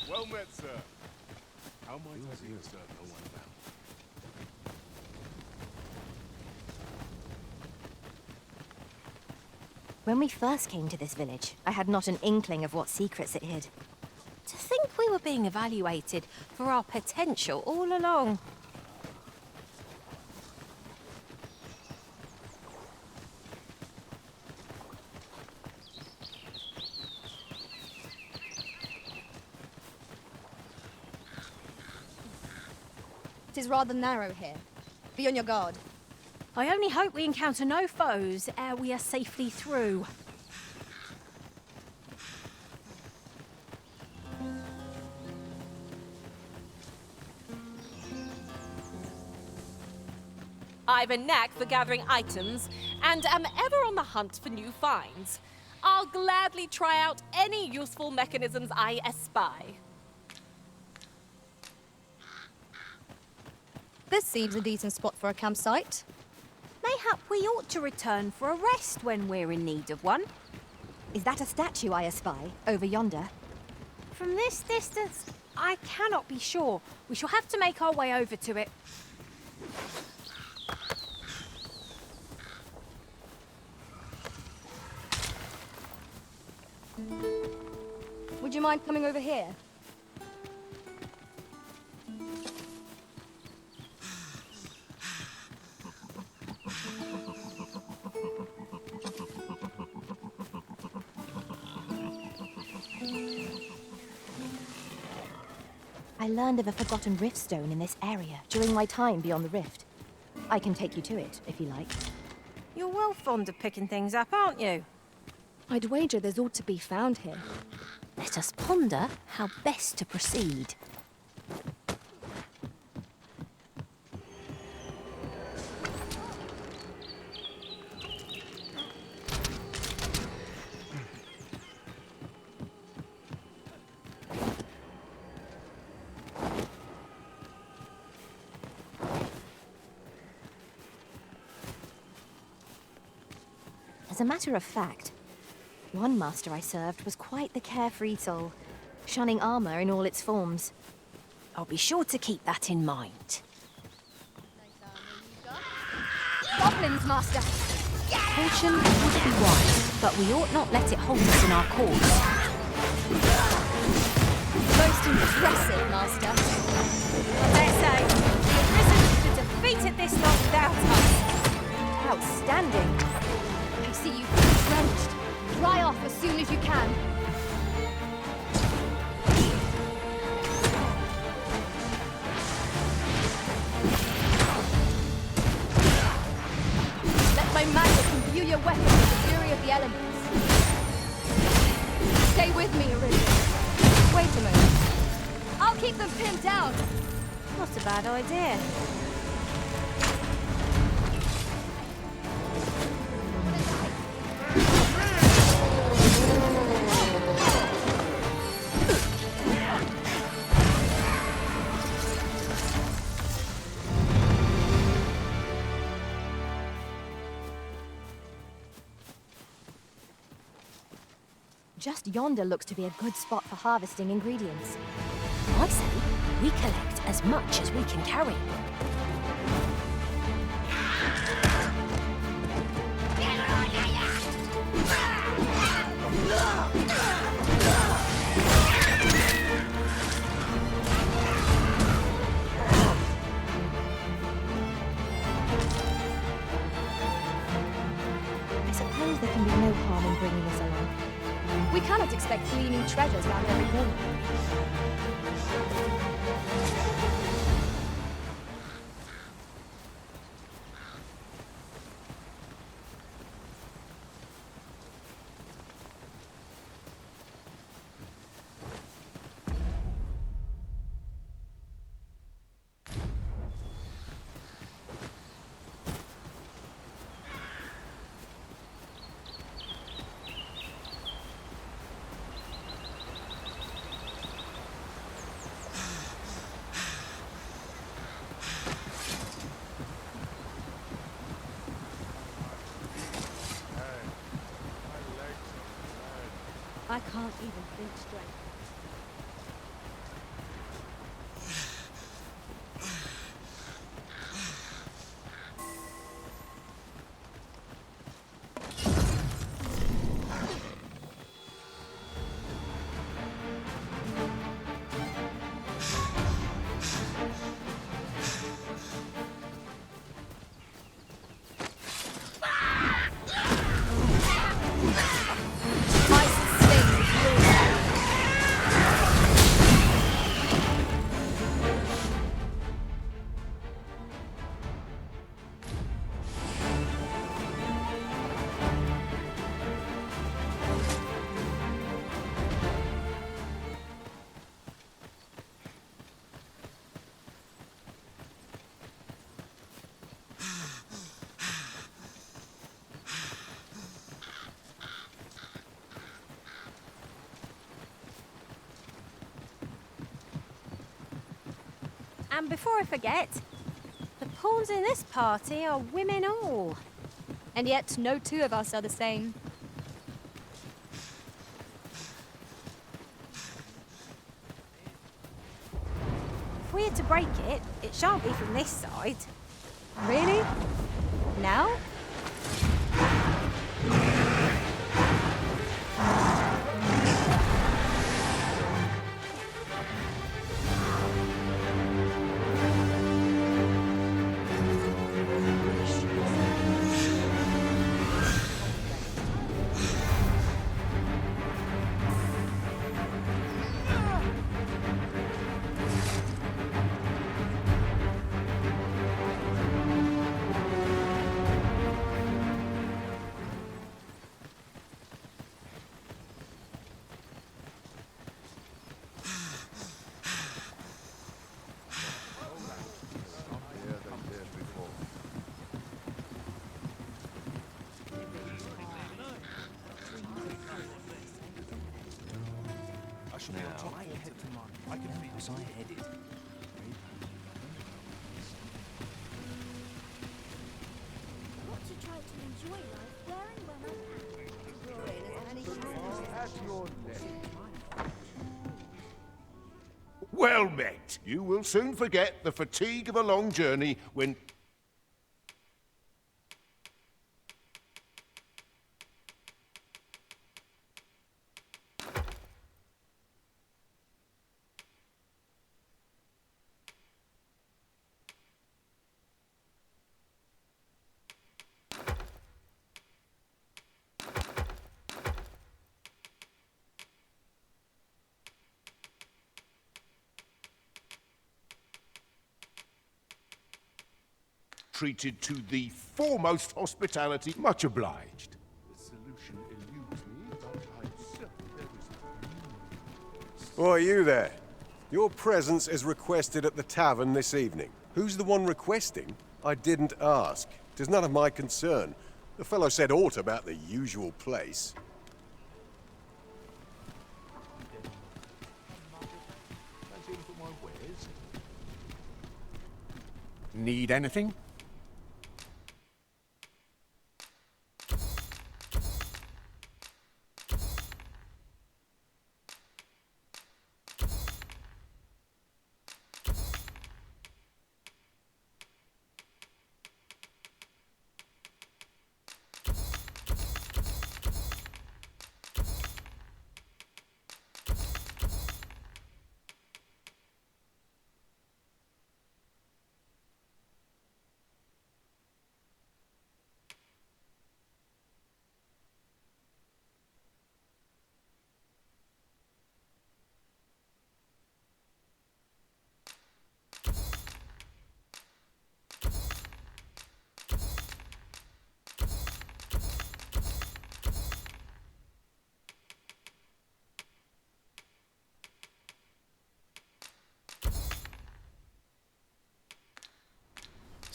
Well met, sir. How might I be serve no one about? When we first came to this village, I had not an inkling of what secrets it hid. To think we were being evaluated for our potential all along. It is rather narrow here. Be on your guard. I only hope we encounter no foes ere we are safely through. I've a knack for gathering items, and am ever on the hunt for new finds. I'll gladly try out any useful mechanisms I espy. This seems a decent spot for a campsite. Mayhap we ought to return for a rest when we're in need of one. Is that a statue I espy, over yonder? From this distance, I cannot be sure. We shall have to make our way over to it. Would you mind coming over here? I learned of a forgotten rift stone in this area during my time beyond the rift. I can take you to it, if you like. You're well fond of picking things up, aren't you? I'd wager there's ought to be found here. Let us ponder how best to proceed. As a matter of fact, one master I served was quite the carefree soul, shunning armor in all its forms. I'll be sure to keep that in mind. Goblins, master! Caution would be wise, but we ought not let it hold us in our course. Most impressive, master. I dare say, the risen to defeat it this long without us. Outstanding! I see you drenched. Dry off as soon as you can. Let my magic imbue your weapon with the fury of the elements. Stay with me, Arisen. Wait a moment. I'll keep them pinned down. Not a bad idea. Just yonder looks to be a good spot for harvesting ingredients. I say we collect as much as we can carry. suppose there can be no harm in bringing us along. We cannot expect gleaming treasures round every corner. I can't even think straight. And before I forget, the pawns in this party are women all. And yet, no two of us are the same. If we're to break it, it shan't be from this side. Really? Now? Was I headed? Not to try to enjoy life wearing Well met. You will soon forget the fatigue of a long journey when... treated to the foremost hospitality. Much obliged. The solution eludes me, but I'm certain there is Oh, you there. Your presence is requested at the tavern this evening. Who's the one requesting? I didn't ask. 'Tis none of my concern. The fellow said aught about the usual place. Need anything?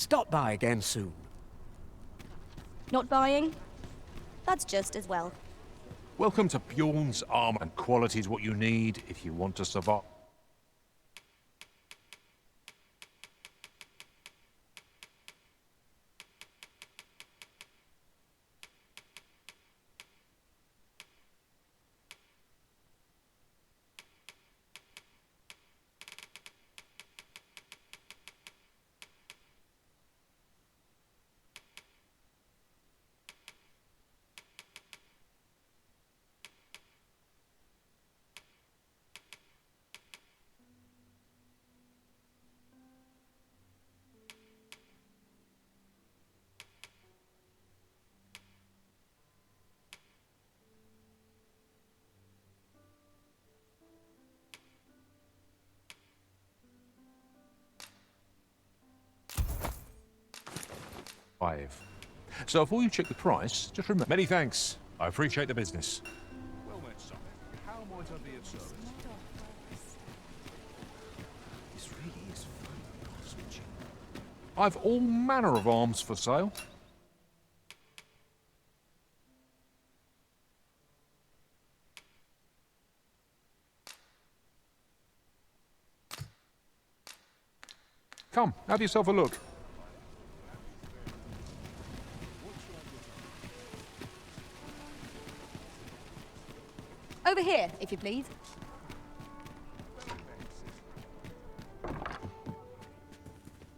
Stop by again soon. Not buying? That's just as well. Welcome to Bjorn's Armor, and quality is what you need if you want to survive. So before you check the price, just remember... Many thanks. I appreciate the business. Well met, son. How might I be of service? This really is fun, switching. I've all manner of arms for sale. Come, have yourself a look. Over here, if you please.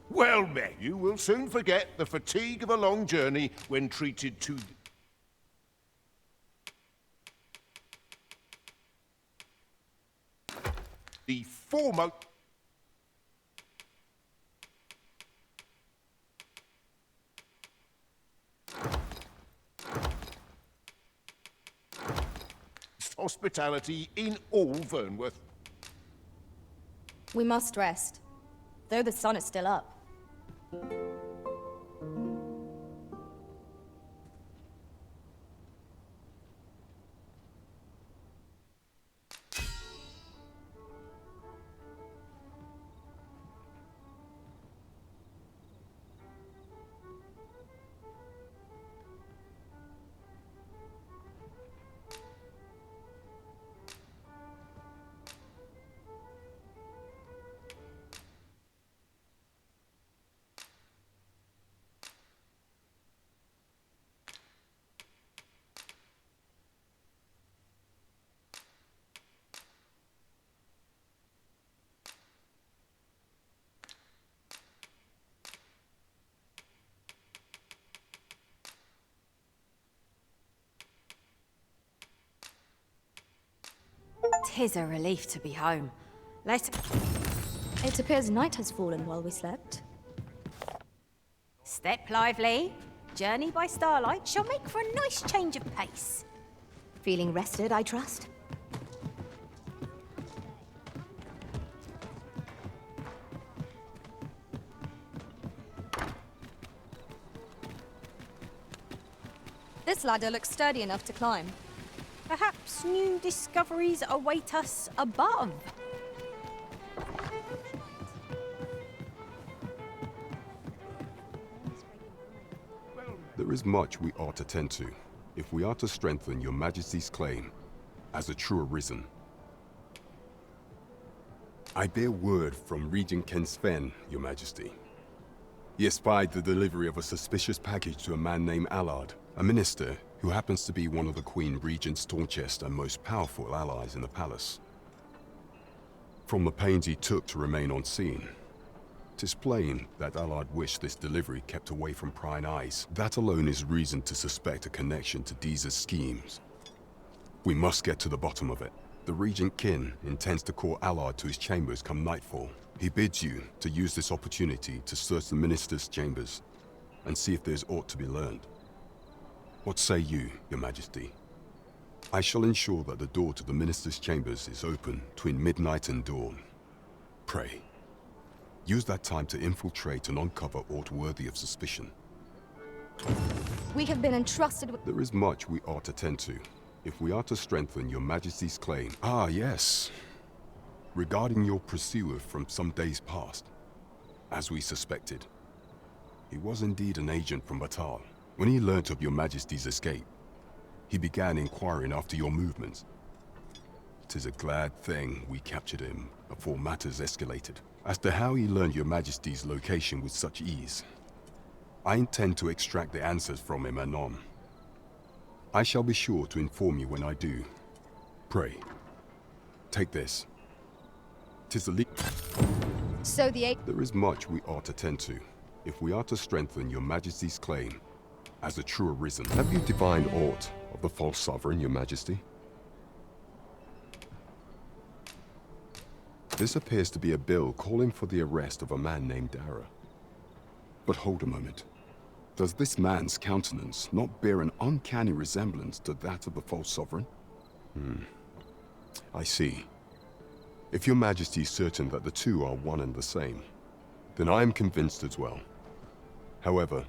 Well met. You will soon forget the fatigue of a long journey when treated to... the foremost... hospitality in all Vernworth. We must rest, though the sun is still up. Tis a relief to be home. It appears night has fallen while we slept. Step lively. Journey by starlight shall make for a nice change of pace. Feeling rested, I trust? This ladder looks sturdy enough to climb. Perhaps new discoveries await us above. There is much we ought to tend to, if we are to strengthen your Majesty's claim as a true Arisen. I bear word from Regent Ken Sven, your Majesty. He espied the delivery of a suspicious package to a man named Allard, a minister who happens to be one of the Queen Regent's staunchest and most powerful allies in the palace. From the pains he took to remain on scene, 'tis plain that Allard wished this delivery kept away from prying eyes. That alone is reason to suspect a connection to Deeza's schemes. We must get to the bottom of it. The Regent Kin intends to call Allard to his chambers come nightfall. He bids you to use this opportunity to search the Minister's chambers and see if there's aught to be learned. What say you, your Majesty? I shall ensure that the door to the Minister's chambers is open between midnight and dawn. Pray, use that time to infiltrate and uncover aught worthy of suspicion. We have been entrusted with... There is much we ought to tend to, if we are to strengthen your Majesty's claim. Ah, yes. Regarding your pursuer from some days past, as we suspected. He was indeed an agent from Batal. When he learnt of your Majesty's escape, he began inquiring after your movements. 'Tis a glad thing we captured him before matters escalated. As to how he learned your Majesty's location with such ease, I intend to extract the answers from him anon. I shall be sure to inform you when I do. Pray, take this. 'Tis the So the There is much we ought to tend to, if we are to strengthen your Majesty's claim as a true arisen. Have you divined aught of the false sovereign, your Majesty? This appears to be a bill calling for the arrest of a man named Dara. But hold a moment. Does this man's countenance not bear an uncanny resemblance to that of the false sovereign? I see. If your Majesty is certain that the two are one and the same, then I am convinced as well. However,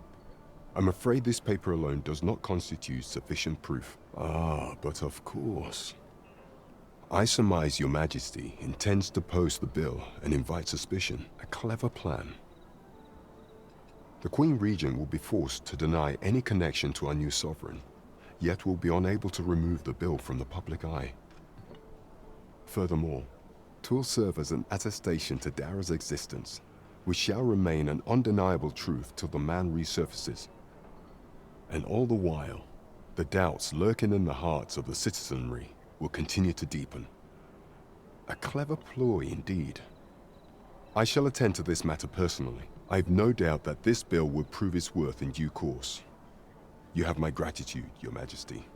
I'm afraid this paper alone does not constitute sufficient proof. Ah, but of course. I surmise your Majesty intends to post the bill and invite suspicion. A clever plan. The Queen Regent will be forced to deny any connection to our new sovereign, yet will be unable to remove the bill from the public eye. Furthermore, 'twill serve as an attestation to Dara's existence, which shall remain an undeniable truth till the man resurfaces. And all the while, the doubts lurking in the hearts of the citizenry will continue to deepen. A clever ploy indeed. I shall attend to this matter personally. I've no doubt that this bill will prove its worth in due course. You have my gratitude, your Majesty.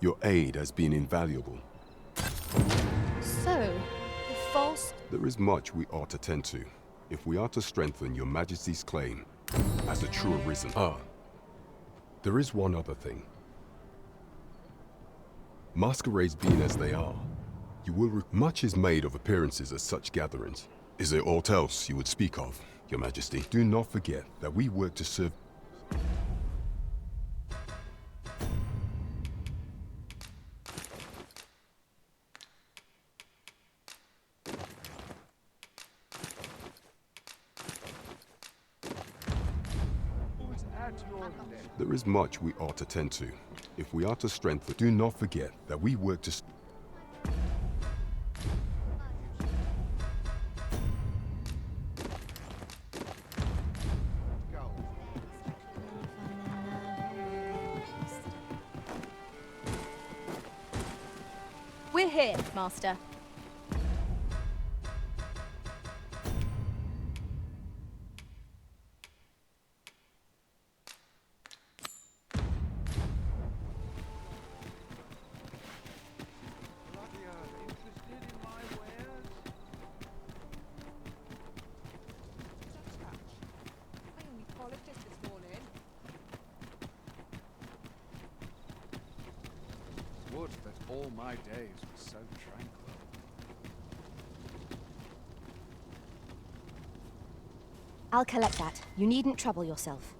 Your aid has been invaluable. So, the false... There is much we ought to tend to, if we are to strengthen your Majesty's claim as a true arisen. Ah, there is one other thing. Masquerades being as they are, you will much is made of appearances at such gatherings. Is there aught else you would speak of, your Majesty? Do not forget that we work to serve... There is much we ought to tend to, if we are to strengthen. Do not forget that we work to... We're here, Master. Would that all my days were so tranquil. I'll collect that. You needn't trouble yourself.